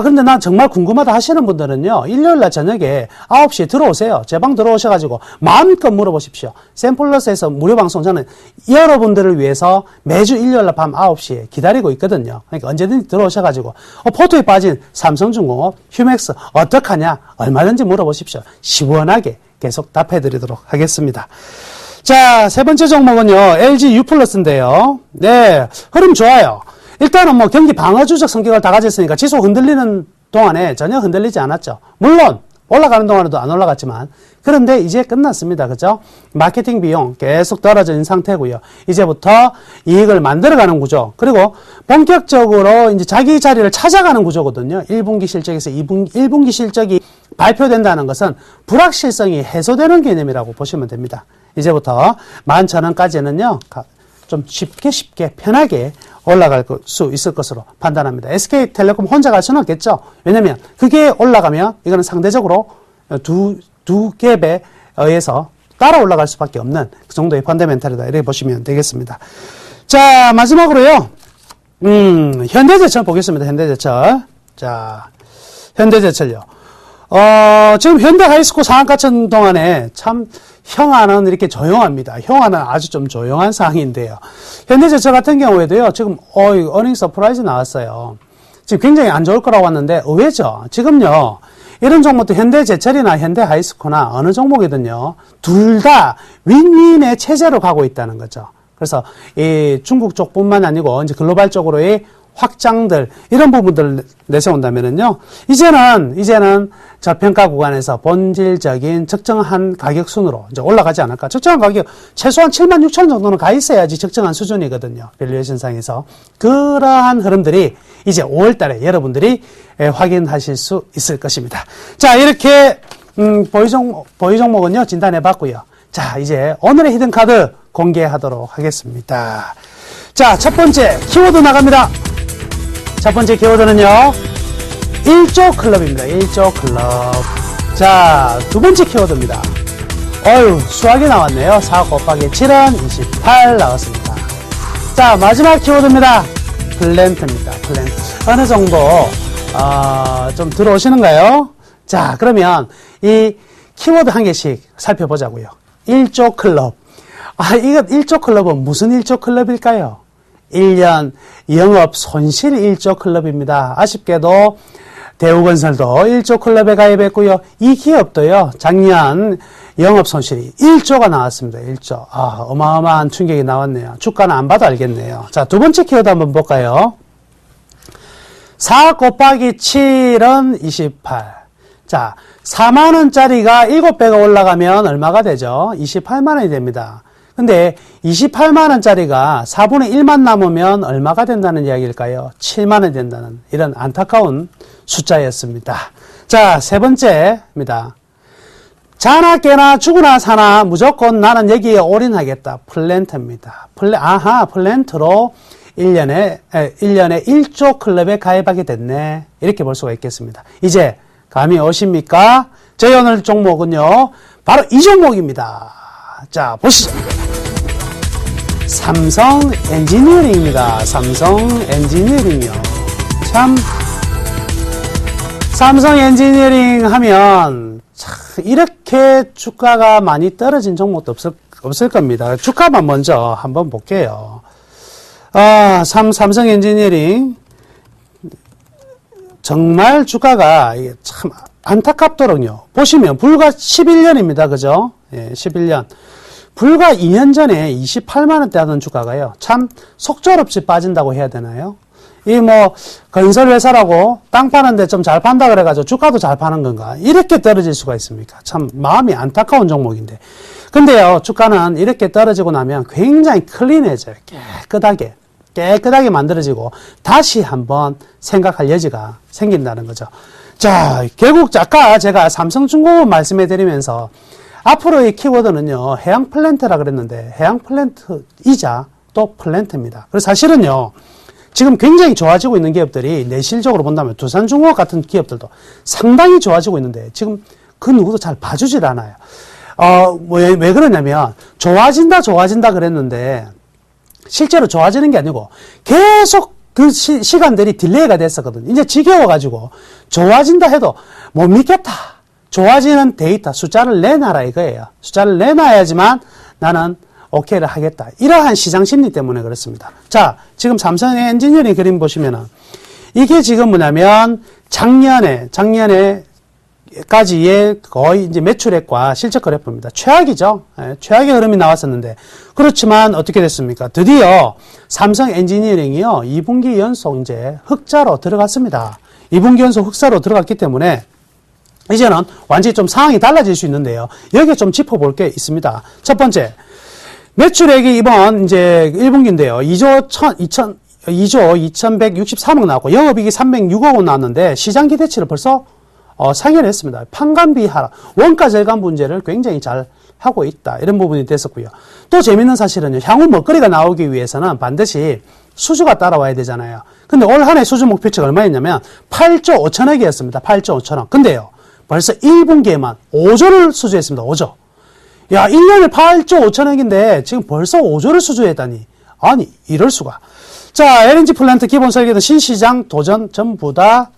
근데 난 정말 궁금하다 하시는 분들은요, 일요일날 저녁에 9시에 들어오세요. 제 방 들어오셔가지고 마음껏 물어보십시오. 샘플러스에서 무료 방송 저는 여러분들을 위해서 매주 일요일날 밤 9시에 기다리고 있거든요. 그러니까 언제든지 들어오셔가지고, 포트에 빠진 삼성중공업, 휴맥스, 어떡하냐? 얼마든지 물어보십시오. 시원하게 계속 답해드리도록 하겠습니다. 자, 세 번째 종목은요, LG U+인데요. 네, 흐름 좋아요. 일단은 뭐 경기 방어주적 성격을 다 가졌으니까 지수 흔들리는 동안에 전혀 흔들리지 않았죠. 물론 올라가는 동안에도 안 올라갔지만, 그런데 이제 끝났습니다. 그죠? 마케팅 비용 계속 떨어져 있는 상태고요. 이제부터 이익을 만들어가는 구조, 그리고 본격적으로 이제 자기 자리를 찾아가는 구조거든요. 1분기 실적에서 1분기 실적이 발표된다는 것은 불확실성이 해소되는 개념이라고 보시면 됩니다. 이제부터 11,000원까지는요, 좀 쉽게 편하게 올라갈 수 있을 것으로 판단합니다. SK텔레콤 혼자 갈 수는 없겠죠. 왜냐면 그게 올라가면 이거는 상대적으로 두 갭에 의해서 따라 올라갈 수밖에 없는 그 정도의 펀더멘탈이다, 이렇게 보시면 되겠습니다. 자, 마지막으로요, 현대제철 보겠습니다. 현대제철. 자, 현대제철요. 지금 현대 하이스쿨 상한가천 동안에 참 형아는 이렇게 조용합니다. 형아는 아주 좀 조용한 상황인데요. 현대제철 같은 경우에도요, 지금, 어닝 서프라이즈 나왔어요. 지금 굉장히 안 좋을 거라고 왔는데, 의외죠. 지금요, 이런 종목도 현대제철이나 현대하이스코나 어느 종목이든요, 둘 다 윈윈의 체제로 가고 있다는 거죠. 그래서 이 중국 쪽뿐만 아니고 이제 글로벌적으로의 확장들, 이런 부분들을 내세운다면은요, 이제는 저평가 구간에서 본질적인 적정한 가격 순으로 이제 올라가지 않을까. 적정한 가격, 최소한 76,000원 정도는 가 있어야지 적정한 수준이거든요. 밸류에이션 상에서. 그러한 흐름들이 이제 5월 달에 여러분들이 확인하실 수 있을 것입니다. 자, 이렇게, 보유 종목은요, 진단해 봤고요. 자, 이제 오늘의 히든카드 공개하도록 하겠습니다. 자, 첫 번째 키워드 나갑니다. 첫 번째 키워드는요, 1조 클럽입니다. 1조 클럽. 자, 두 번째 키워드입니다. 수학이 나왔네요. 4 곱하기 7은 28 나왔습니다. 자, 마지막 키워드입니다. 플랜트입니다. 플랜트. 어느 정도, 좀 들어오시는가요? 자, 그러면 이 키워드 한 개씩 살펴보자고요. 1조 클럽. 이거 1조 클럽은 무슨 1조 클럽일까요? 1년 영업 손실 1조 클럽입니다. 아쉽게도 대우건설도 1조 클럽에 가입했고요. 이 기업도요, 작년 영업 손실이 1조가 나왔습니다. 1조. 어마어마한 충격이 나왔네요. 주가는 안 봐도 알겠네요. 자, 두 번째 키워드 한번 볼까요? 4 곱하기 7은 28. 자, 4만원짜리가 7배가 올라가면 얼마가 되죠? 28만원이 됩니다. 근데 28만원짜리가 4분의 1만 남으면 얼마가 된다는 이야기일까요? 7만원이 된다는 이런 안타까운 숫자였습니다. 자, 세 번째입니다. 자나 깨나 죽으나 사나 무조건 나는 여기에 올인하겠다. 플랜트입니다. 플랜트로 1년에 1조 클럽에 가입하게 됐네. 이렇게 볼 수가 있겠습니다. 이제 감이 오십니까? 저희 오늘 종목은요, 바로 이 종목입니다. 자, 보시죠. 삼성 엔지니어링입니다. 삼성 엔지니어링이요. 참, 삼성 엔지니어링 하면, 참, 이렇게 주가가 많이 떨어진 종목도 없을 겁니다. 주가만 먼저 한번 볼게요. 삼성 엔지니어링. 정말 주가가 참 안타깝도록요. 보시면 불과 11년입니다. 그죠? 예, 11년. 불과 2년 전에 28만원대 하던 주가가요. 참 속절없이 빠진다고 해야 되나요? 건설회사라고 땅 파는데 좀 잘 판다 그래가지고 주가도 잘 파는 건가? 이렇게 떨어질 수가 있습니까? 참 마음이 안타까운 종목인데. 근데요, 주가는 이렇게 떨어지고 나면 굉장히 클린해져요. 깨끗하게 만들어지고 다시 한번 생각할 여지가 생긴다는 거죠. 자, 결국 아까 제가 삼성중공업 말씀해 드리면서 앞으로의 키워드는요, 해양 플랜트라 그랬는데 해양 플랜트이자 또 플랜트입니다. 그래서 사실은요, 지금 굉장히 좋아지고 있는 기업들이 내실적으로 본다면 두산중공업 같은 기업들도 상당히 좋아지고 있는데 지금 그 누구도 잘 봐주질 않아요. 왜 그러냐면 좋아진다 그랬는데 실제로 좋아지는 게 아니고 계속 그 시간들이 딜레이가 됐었거든요. 이제 지겨워가지고 좋아진다 해도 못 믿겠다. 좋아지는 데이터, 숫자를 내놔라 이거예요. 숫자를 내놔야지만 나는 오케이를 하겠다. 이러한 시장 심리 때문에 그렇습니다. 자, 지금 삼성 엔지니어링 그림 보시면은 이게 지금 뭐냐면 작년에 까지의 거의 이제 매출액과 실적 그래프입니다. 최악이죠. 예, 최악의 흐름이 나왔었는데 그렇지만 어떻게 됐습니까? 드디어 삼성 엔지니어링이요 2분기 연속 이제 흑자로 들어갔습니다. 2분기 연속 흑자로 들어갔기 때문에 이제는 완전히 좀 상황이 달라질 수 있는데요. 여기에 좀 짚어볼 게 있습니다. 첫 번째, 매출액이 이번 이제 1분기인데요. 2조 2163억 나왔고 영업이익이 306억 원 나왔는데 시장 기대치를 벌써 상회를 했습니다. 판관비 하락, 원가 절감 문제를 굉장히 잘 하고 있다. 이런 부분이 됐었고요. 또 재밌는 사실은요. 향후 먹거리가 나오기 위해서는 반드시 수주가 따라와야 되잖아요. 근데 올 한 해 수주 목표치가 얼마였냐면 8조 5천억이었습니다. 8조 5천억. 근데요. 벌써 1분기에만 5조를 수주했습니다. 5조. 야, 1년에 8조 5천억인데 지금 벌써 5조를 수주했다니. 아니, 이럴 수가. 자, LNG 플랜트 기본 설계도 신시장 도전 전부 다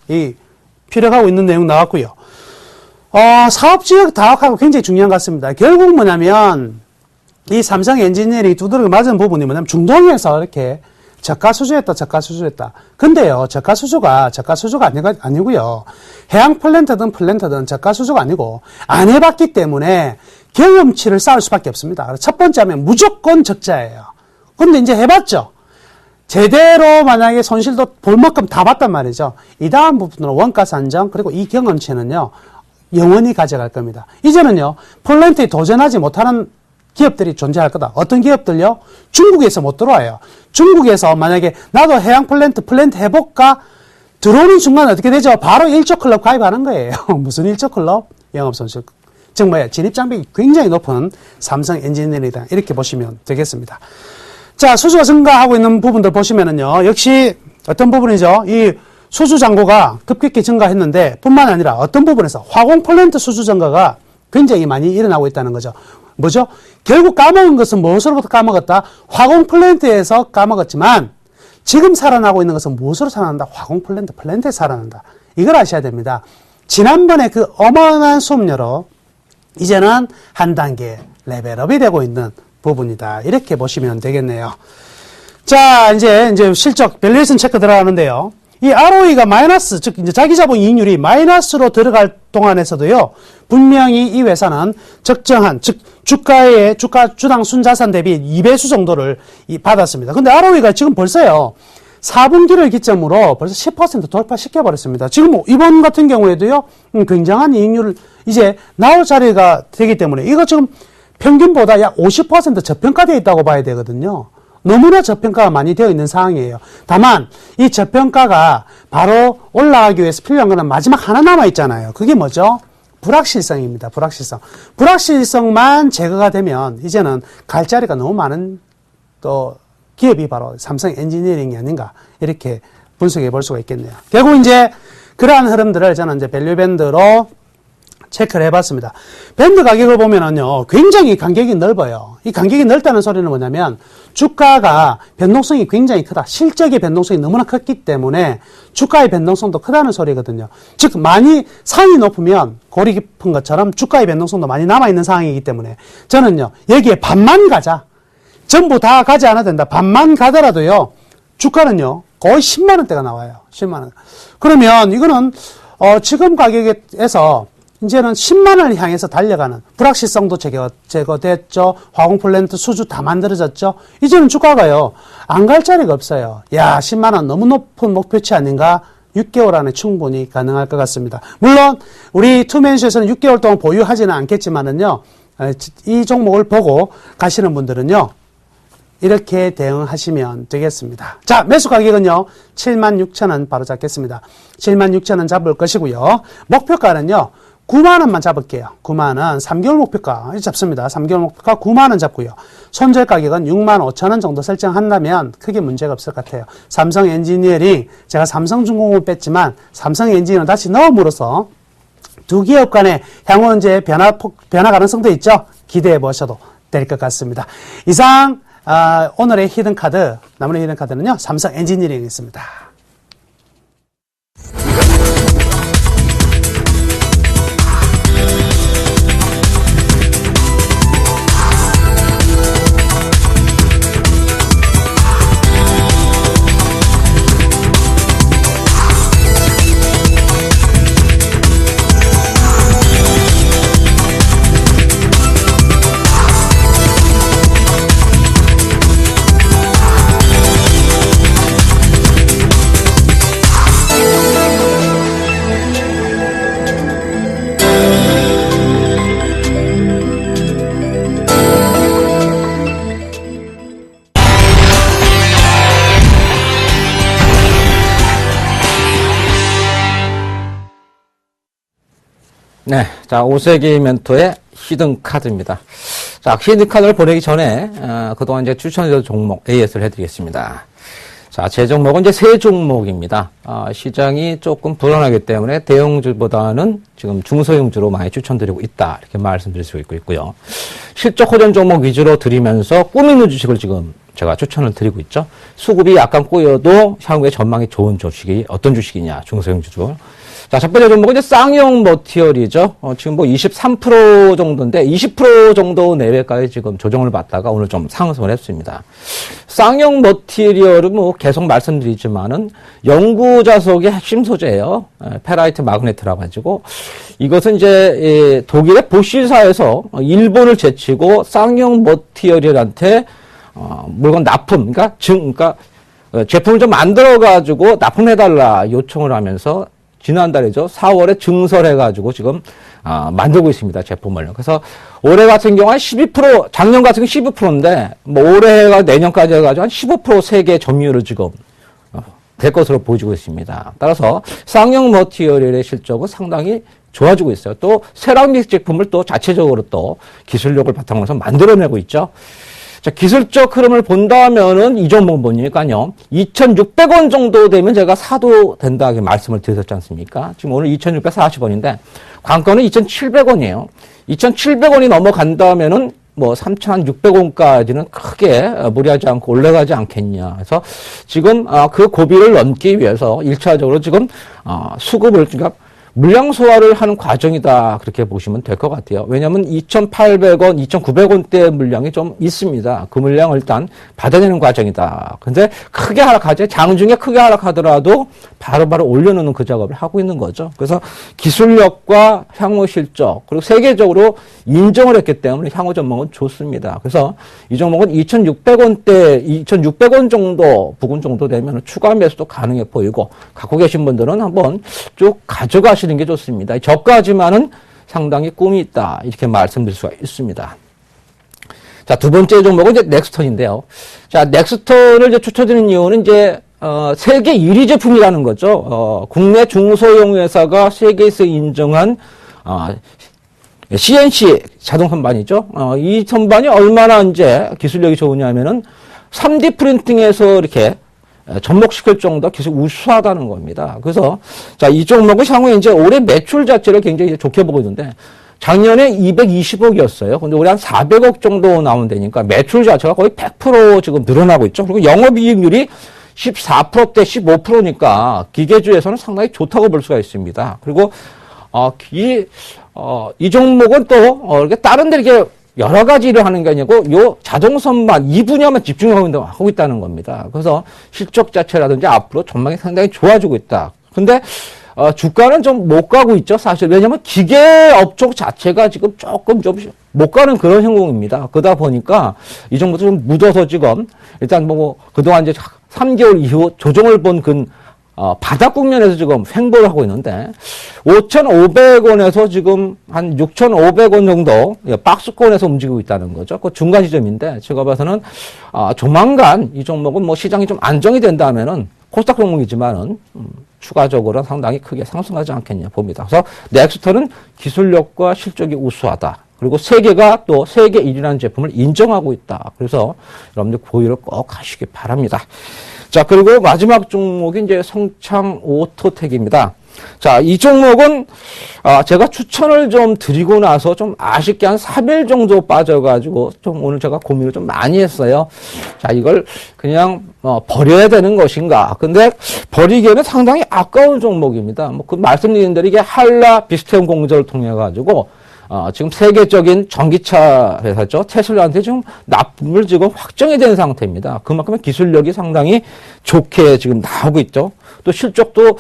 필요하고 있는 내용 나왔고요. 사업지역 다각화가 굉장히 중요한 것 같습니다. 결국 뭐냐면, 이 삼성 엔지니어링이 두드러기 맞은 부분이 뭐냐면, 중동에서 이렇게 저가 수주했다. 근데요, 저가 수주가 아니고요. 해양 플랜트든 저가 수주가 아니고, 안 해봤기 때문에 경험치를 쌓을 수밖에 없습니다. 첫 번째 하면 무조건 적자예요. 근데 이제 해봤죠. 제대로 만약에 손실도 볼 만큼 다 봤단 말이죠. 이 다음 부분은 원가 산정 그리고 이 경험치는요. 영원히 가져갈 겁니다. 이제는요. 플랜트에 도전하지 못하는 기업들이 존재할 거다. 어떤 기업들요? 중국에서 못 들어와요. 중국에서 만약에 나도 해양 플랜트 해볼까? 들어오는 순간 어떻게 되죠? 바로 1조 클럽 가입하는 거예요. 무슨 1조 클럽? 영업손실. 즉 뭐예요? 진입장벽이 굉장히 높은 삼성 엔지니어링이다. 이렇게 보시면 되겠습니다. 자, 수주가 증가하고 있는 부분들 보시면은요, 역시 어떤 부분이죠? 이 수주 잔고가 급격히 증가했는데, 뿐만 아니라 어떤 부분에서 화공 플랜트 수주 증가가 굉장히 많이 일어나고 있다는 거죠. 뭐죠? 결국 까먹은 것은 무엇으로부터 까먹었다? 화공 플랜트에서 까먹었지만, 지금 살아나고 있는 것은 무엇으로 살아난다? 화공 플랜트에 살아난다. 이걸 아셔야 됩니다. 지난번에 그 어마어마한 수업료로 이제는 한 단계 레벨업이 되고 있는 부분이다. 이렇게 보시면 되겠네요. 자, 이제 실적 밸류에이션 체크 들어가는데요. 이 ROE가 마이너스, 즉 이제 자기 자본 이익률이 마이너스로 들어갈 동안에서도요. 분명히 이 회사는 적정한, 즉 주당 순자산 대비 2배수 정도를 받았습니다. 근데 ROE가 지금 벌써요. 4분기를 기점으로 벌써 10% 돌파시켜 버렸습니다. 지금 뭐 이번 같은 경우에도요. 굉장한 이익률을 이제 나올 자리가 되기 때문에 이거 지금 평균보다 약 50% 저평가되어 있다고 봐야 되거든요. 너무나 저평가가 많이 되어 있는 상황이에요. 다만 이 저평가가 바로 올라가기 위해서 필요한 거는 마지막 하나 남아있잖아요. 그게 뭐죠? 불확실성입니다. 불확실성만 제거가 되면 이제는 갈 자리가 너무 많은 또 기업이 바로 삼성 엔지니어링이 아닌가 이렇게 분석해 볼 수가 있겠네요. 결국 이제 그러한 흐름들을 저는 이제 밸류 밴드로 체크를 해봤습니다. 밴드 가격을 보면은요, 굉장히 간격이 넓어요. 이 간격이 넓다는 소리는 뭐냐면, 주가가 변동성이 굉장히 크다. 실적의 변동성이 너무나 컸기 때문에 주가의 변동성도 크다는 소리거든요. 즉, 산이 높으면 골이 깊은 것처럼 주가의 변동성도 많이 남아있는 상황이기 때문에 저는요, 여기에 반만 가자. 전부 다 가지 않아도 된다. 반만 가더라도요, 주가는요, 거의 10만원대가 나와요. 10만원. 그러면 이거는, 지금 가격에서 이제는 10만원을 향해서 달려가는 불확실성도 제거됐죠. 화공 플랜트 수주 다 만들어졌죠. 이제는 주가가요. 안 갈 자리가 없어요. 야, 10만원 너무 높은 목표치 아닌가? 6개월 안에 충분히 가능할 것 같습니다. 물론 우리 투맨쇼에서는 6개월 동안 보유하지는 않겠지만은요. 이 종목을 보고 가시는 분들은요. 이렇게 대응하시면 되겠습니다. 자, 매수 가격은요. 76,000원 바로 잡겠습니다. 76,000원 잡을 것이고요. 목표가는요. 9만원만 잡을게요. 9만원. 3개월 목표가 잡습니다. 3개월 목표가 9만원 잡고요. 손절 가격은 65,000원 정도 설정한다면 크게 문제가 없을 것 같아요. 삼성 엔지니어링, 제가 삼성중공업을 뺐지만 삼성 엔지니어링 다시 넣음으로써 두 기업 간의 향후 이제 변화 가능성도 있죠. 기대해 보셔도 될 것 같습니다. 이상, 오늘의 히든카드, 나머지 히든카드는요, 삼성 엔지니어링이었습니다. 네, 자, 오세기 멘토의 히든 카드입니다. 자, 히든 카드를 보내기 전에 그동안 이제 추천해준 종목 AS를 해드리겠습니다. 자, 제 종목은 이제 세 종목입니다. 시장이 조금 불안하기 때문에 대형주보다는 지금 중소형주로 많이 추천드리고 있다, 이렇게 말씀드릴 수 있고요. 실적 호전 종목 위주로 드리면서 꿈 있는 주식을 지금 제가 추천을 드리고 있죠. 수급이 약간 꼬여도 향후에 전망이 좋은 주식이 어떤 주식이냐, 중소형주죠. 자, 첫 번째 종목은 이제 쌍용 머티리얼이죠. 지금 뭐 23% 정도인데 20% 정도 내외까지 지금 조정을 받다가 오늘 좀 상승을 했습니다. 쌍용 머티리얼은 뭐 계속 말씀드리지만은 연구 자석의 핵심 소재예요. 페라이트 마그네트라 가지고 이것은 이제 독일의 보쉬사에서 일본을 제치고 쌍용 머티리얼한테 물건 납품, 그러니까 제품을 좀 만들어 가지고 납품해달라 요청을 하면서 지난달이죠. 4월에 증설해가지고 지금, 만들고 있습니다. 제품을. 그래서 올해 같은 경우 한 12%, 작년 같은 경우 12%인데, 뭐 올해가 내년까지 해가지고 한 15% 세계 점유율을 지금, 될 것으로 보여지고 있습니다. 따라서 쌍용 머티리얼의 실적은 상당히 좋아지고 있어요. 또 세라믹 제품을 또 자체적으로 또 기술력을 바탕으로 해서 만들어내고 있죠. 자, 기술적 흐름을 본다면은 이 종목 보니까요, 2,600원 정도 되면 제가 사도 된다, 이렇게 말씀을 드렸지 않습니까? 지금 오늘 2,640원인데, 관건은 2,700원이에요. 2,700원이 넘어간다면은 뭐 3,600원까지는 크게 무리하지 않고 올라가지 않겠냐. 그래서 지금 그 고비를 넘기 위해서 1차적으로 지금 수급을, 그러니까 물량 소화를 하는 과정이다, 그렇게 보시면 될 것 같아요. 왜냐하면 2,800원, 2,900원대 물량이 좀 있습니다. 그 물량을 일단 받아내는 과정이다. 근데 크게 하락하지, 장중에 크게 하락하더라도 바로바로 올려놓는 그 작업을 하고 있는 거죠. 그래서 기술력과 향후 실적, 그리고 세계적으로 인정을 했기 때문에 향후 전망은 좋습니다. 그래서 이 종목은 2,600원대, 2,600원 정도, 부근 정도 되면 추가 매수도 가능해 보이고, 갖고 계신 분들은 한번 쭉 가져가시는 게 좋습니다. 저가지만은 상당히 꿈이 있다, 이렇게 말씀드릴 수가 있습니다. 자, 두 번째 종목은 이제 넥스턴인데요. 자, 넥스턴을 이제 추천드리는 이유는 이제 세계 1위 제품이라는 거죠. 국내 중소형 회사가 세계에서 인정한 CNC 자동 선반이죠. 이 선반이 얼마나 이제 기술력이 좋으냐면은 3D 프린팅에서 이렇게 접목시킬 정도 기술 우수하다는 겁니다. 그래서, 자, 이 종목은 향후에 이제 올해 매출 자체를 굉장히 이제 좋게 보고 있는데, 작년에 220억이었어요. 근데 올해 한 400억 정도 나오면 되니까 매출 자체가 거의 100% 지금 늘어나고 있죠. 그리고 영업이익률이 14%대 15%니까 기계주에서는 상당히 좋다고 볼 수가 있습니다. 그리고, 이 종목은 또, 이렇게 다른 데 이렇게 여러 가지 일을 하는 게 아니고 요 자동선반 이 분야만 집중하고 있다는 겁니다. 그래서 실적 자체라든지 앞으로 전망이 상당히 좋아지고 있다. 근데 주가는 좀 못 가고 있죠, 사실. 왜냐하면 기계업종 자체가 지금 조금 좀 못 가는 그런 형국입니다. 그러다 보니까 이 정도도 좀 묻어서 지금 일단 뭐 그동안 이제 3개월 이후 조정을 본 바닥 국면에서 지금 횡보를 하고 있는데 5,500원에서 지금 한 6,500원 정도 박스권에서 움직이고 있다는 거죠. 그 중간 지점인데 제가 봐서는 조만간 이 종목은 뭐 시장이 좀 안정이 된다면은 코스닥 종목이지만은 추가적으로 상당히 크게 상승하지 않겠냐 봅니다. 그래서 넥스턴은 기술력과 실적이 우수하다. 그리고 세계가 또 세계 1위라는 제품을 인정하고 있다. 그래서 여러분들 고의를 꼭 하시기 바랍니다. 자, 그리고 마지막 종목이 이제 성창 오토텍입니다. 자, 이 종목은, 제가 추천을 좀 드리고 나서 좀 아쉽게 한 3일 정도 빠져가지고 좀 오늘 제가 고민을 좀 많이 했어요. 자, 이걸 그냥, 버려야 되는 것인가. 근데 버리기에는 상당히 아까운 종목입니다. 뭐, 그 말씀드린 대로 이게 한라 비스템 공조를 통해가지고, 지금 세계적인 전기차 회사죠. 테슬라한테 지금 납품을 지금 확정이 된 상태입니다. 그만큼 기술력이 상당히 좋게 지금 나오고 있죠. 또 실적도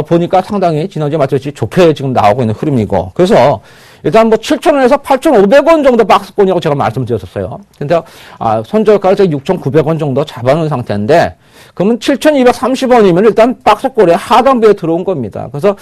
보니까 상당히 지난주에 맞췄지 좋게 지금 나오고 있는 흐름이고. 그래서 일단 뭐 7,000원에서 8,500원 정도 박스권이라고 제가 말씀드렸었어요. 근데 손절가를 6,900원 정도 잡아놓은 상태인데 그러면 7,230원이면 일단 박스권에 하단부에 들어온 겁니다. 그래서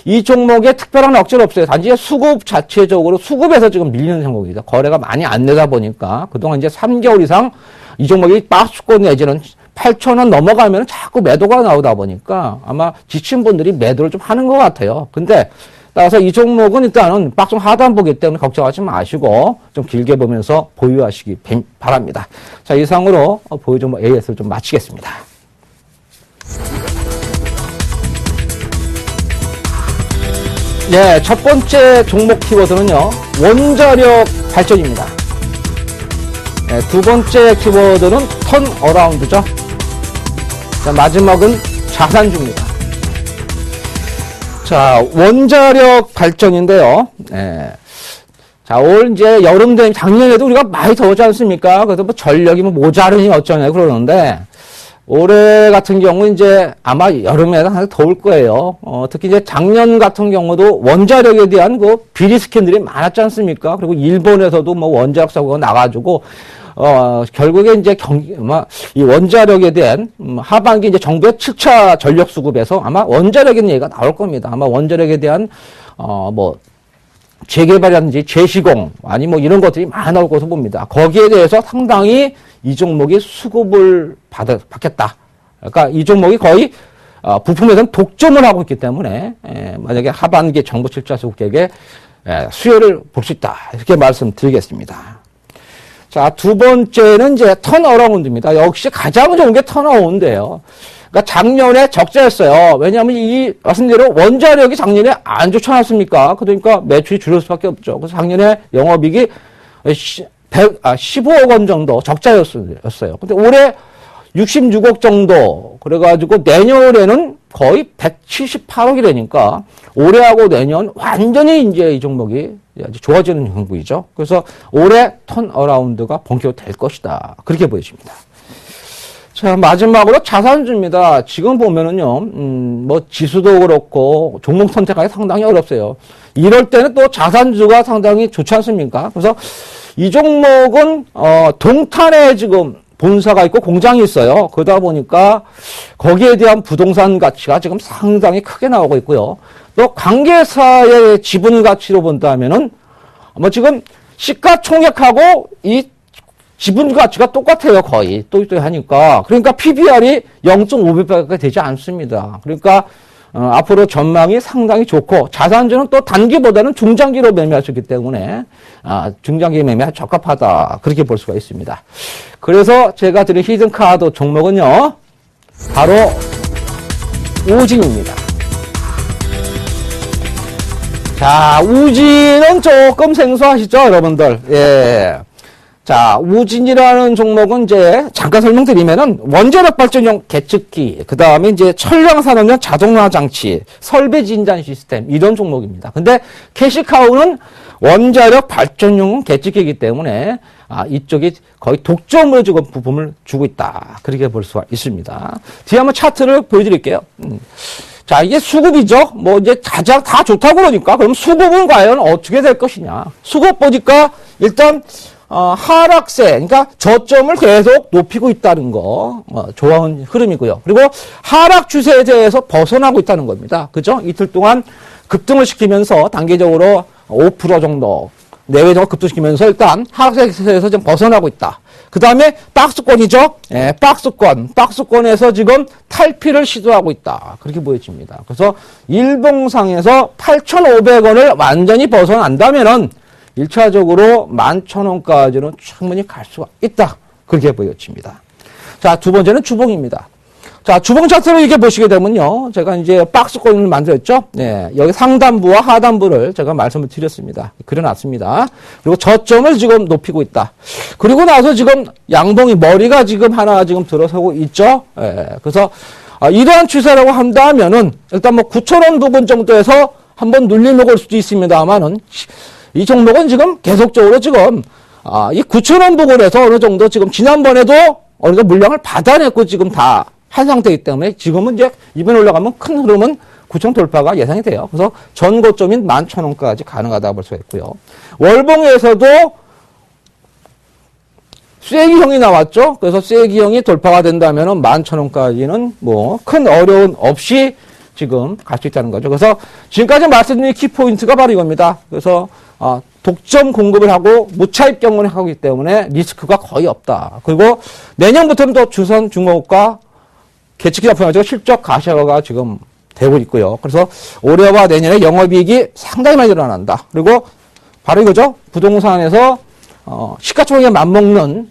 이 종목에 특별한 억제는 없어요. 단지 수급 자체적으로 수급에서 지금 밀리는 종목입니다. 거래가 많이 안 되다 보니까 그동안 이제 3개월 이상 이 종목이 박스권 내지는 8,000원 넘어가면 자꾸 매도가 나오다 보니까 아마 지친 분들이 매도를 좀 하는 것 같아요. 근데 따라서 이 종목은 일단은 박송 하단보기 때문에 걱정하지 마시고 좀 길게 보면서 보유하시기 바랍니다. 자, 이상으로 보유 종목 AS를 좀 마치겠습니다. 네, 첫 번째 종목 키워드는요, 원자력 발전입니다. 네, 두 번째 키워드는 턴어라운드죠. 자, 마지막은 자산주입니다. 자, 원자력 발전인데요. 네. 자, 올 이제 여름 된 작년에도 우리가 많이 더웠지 않습니까? 그래서 뭐 전력이 뭐 모자르니 어쩌냐 그러는데, 올해 같은 경우 이제 아마 여름에 상당히 더울 거예요. 특히 이제 작년 같은 경우도 원자력에 대한 그 비리 스캔들이 많았지 않습니까? 그리고 일본에서도 뭐 원자력 사고가 나가지고, 결국에 이제 이 원자력에 대한, 하반기 이제 정부의 7차 전력 수급에서 아마 원자력에 대한 얘기가 나올 겁니다. 아마 원자력에 대한, 재개발이라든지 재시공, 아니 뭐 이런 것들이 많이 나올 것으로 봅니다. 거기에 대해서 상당히 이 종목이 수급을 받겠다. 그러니까 이 종목이 거의, 부품에서는 독점을 하고 있기 때문에, 만약에 하반기 정부 7차 수급 계획에 수요를 볼 수 있다. 이렇게 말씀드리겠습니다. 자, 두 번째는 이제 턴어라운드입니다. 역시 가장 좋은 게 턴어라운드예요. 그러니까 작년에 적자였어요. 왜냐하면 말씀대로 원자력이 작년에 안 좋지 않았습니까? 그러니까 매출이 줄을 수밖에 없죠. 그래서 작년에 영업이익이 15억 원 정도 적자였어요. 근데 올해 66억 정도. 그래가지고 내년에는 거의 178억이 되니까 올해하고 내년 완전히 이제 이 종목이 아주 좋아지는 형국이죠. 그래서 올해 턴어라운드가 본격화될 것이다. 그렇게 보여집니다. 자, 마지막으로 자산주입니다. 지금 보면은요, 뭐 지수도 그렇고 종목 선택하기 상당히 어렵어요. 이럴 때는 또 자산주가 상당히 좋지 않습니까? 그래서 이 종목은 동탄에 지금 본사가 있고 공장이 있어요. 그러다 보니까 거기에 대한 부동산 가치가 지금 상당히 크게 나오고 있고요. 또 관계사의 지분 가치로 본다면은 뭐 지금 시가총액하고 이 지분 가치가 똑같아요. 거의 또하니까 그러니까 PBR이 0.5배밖에 되지 않습니다. 그러니까 앞으로 전망이 상당히 좋고 자산주는 또 단기보다는 중장기로 매매할 수 있기 때문에 중장기 매매 적합하다 그렇게 볼 수가 있습니다. 그래서 제가 드린 히든카드 종목은요 바로 우진입니다. 자, 우진은 조금 생소하시죠, 여러분들? 예. 자, 우진이라는 종목은 이제 잠깐 설명드리면은 원자력 발전용 계측기, 그 다음에 이제 철량산업용 자동화 장치, 설비 진단 시스템 이런 종목입니다. 근데 캐시카우는 원자력 발전용 계측기이기 때문에 이쪽이 거의 독점으로 지금 부품을 주고 있다. 그렇게 볼 수가 있습니다. 뒤에 한번 차트를 보여드릴게요. 자, 이게 수급이죠. 뭐 이제 가장 다 좋다고 그러니까 그럼 수급은 과연 어떻게 될 것이냐? 수급 보니까 일단 하락세, 그러니까 저점을 계속 높이고 있다는 거, 좋은 흐름이고요. 그리고 하락 추세에 대해서 벗어나고 있다는 겁니다. 그죠? 이틀 동안 급등을 시키면서 단기적으로 5% 정도, 내외적으로 급등시키면서 일단 하락세에서 좀 벗어나고 있다. 그 다음에 박스권이죠? 예, 박스권에서 지금 탈피를 시도하고 있다. 그렇게 보여집니다. 그래서 일봉상에서 8,500원을 완전히 벗어난다면은 1차적으로 11,000원까지는 충분히 갈 수가 있다. 그렇게 보여집니다. 자, 두 번째는 주봉입니다. 자, 주봉 차트를 이렇게 보시게 되면요. 제가 이제 박스권을 만들었죠. 네, 여기 상단부와 하단부를 제가 말씀을 드렸습니다. 그려놨습니다. 그리고 저점을 지금 높이고 있다. 그리고 나서 지금 양봉이 머리가 지금 하나 지금 들어서고 있죠. 네, 그래서 이러한 추세라고 한다면은 일단 뭐 9,000원 부분 정도에서 한번 눌림을 올 수도 있습니다만은 이 종목은 지금 계속적으로 지금 이 9,000원 부근에서 어느 정도 지금 지난번에도 어느 정도 물량을 받아냈고 지금 다 한 상태이기 때문에 지금은 이제 이번에 올라가면 큰 흐름은 9,000 돌파가 예상이 돼요. 그래서 전 고점인 11,000원까지 가능하다고 볼 수가 있고요. 월봉에서도 쐐기형이 나왔죠. 그래서 쐐기형이 돌파가 된다면은 11,000원까지는 뭐 큰 어려움 없이 지금 갈 수 있다는 거죠. 그래서 지금까지 말씀드린 키포인트가 바로 이겁니다. 그래서 독점 공급을 하고 무차입 경험을 하고 있기 때문에 리스크가 거의 없다. 그리고 내년부터는 또 주선 중공업과 계측기 작품가지고 실적 가시화가 지금 되고 있고요. 그래서 올해와 내년에 영업이익이 상당히 많이 늘어난다. 그리고 바로 이거죠. 부동산에서 시가총액에 맞먹는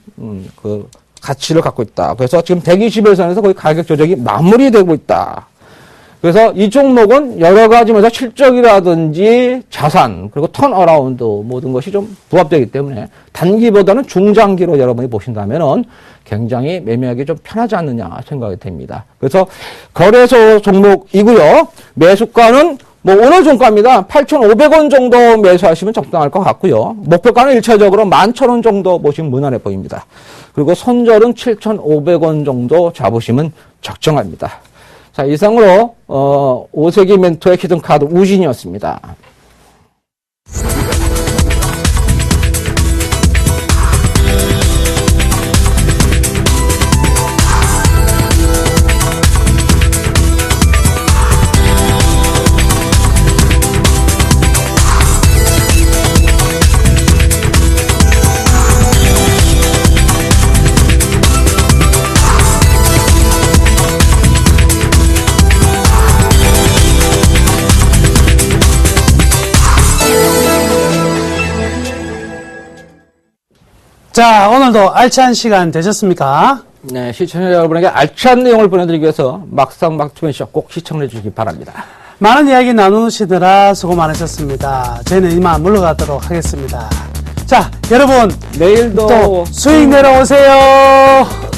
그 가치를 갖고 있다. 그래서 지금 120일선에서 거의 가격 조정이 마무리되고 있다. 그래서 이 종목은 여러 가지 면에서 실적이라든지 자산 그리고 턴어라운드 모든 것이 좀 부합되기 때문에 단기보다는 중장기로 여러분이 보신다면은 굉장히 매매하기 좀 편하지 않느냐 생각이 됩니다. 그래서 거래소 종목이고요. 매수가는 뭐 오늘 종가입니다. 8,500원 정도 매수하시면 적당할 것 같고요. 목표가는 1차적으로 11,000원 정도 보시면 무난해 보입니다. 그리고 손절은 7,500원 정도 잡으시면 적정합니다. 자, 이상으로 오세기 멘토의 히든카드 우진이었습니다. 자, 오늘도 알찬 시간 되셨습니까? 네, 시청자 여러분에게 알찬 내용을 보내드리기 위해서 막상막투맨쇼 꼭 시청해 주시기 바랍니다. 많은 이야기 나누시느라 수고 많으셨습니다. 저희는 이만 물러가도록 하겠습니다. 자, 여러분, 내일도 또 수익 내러 오세요.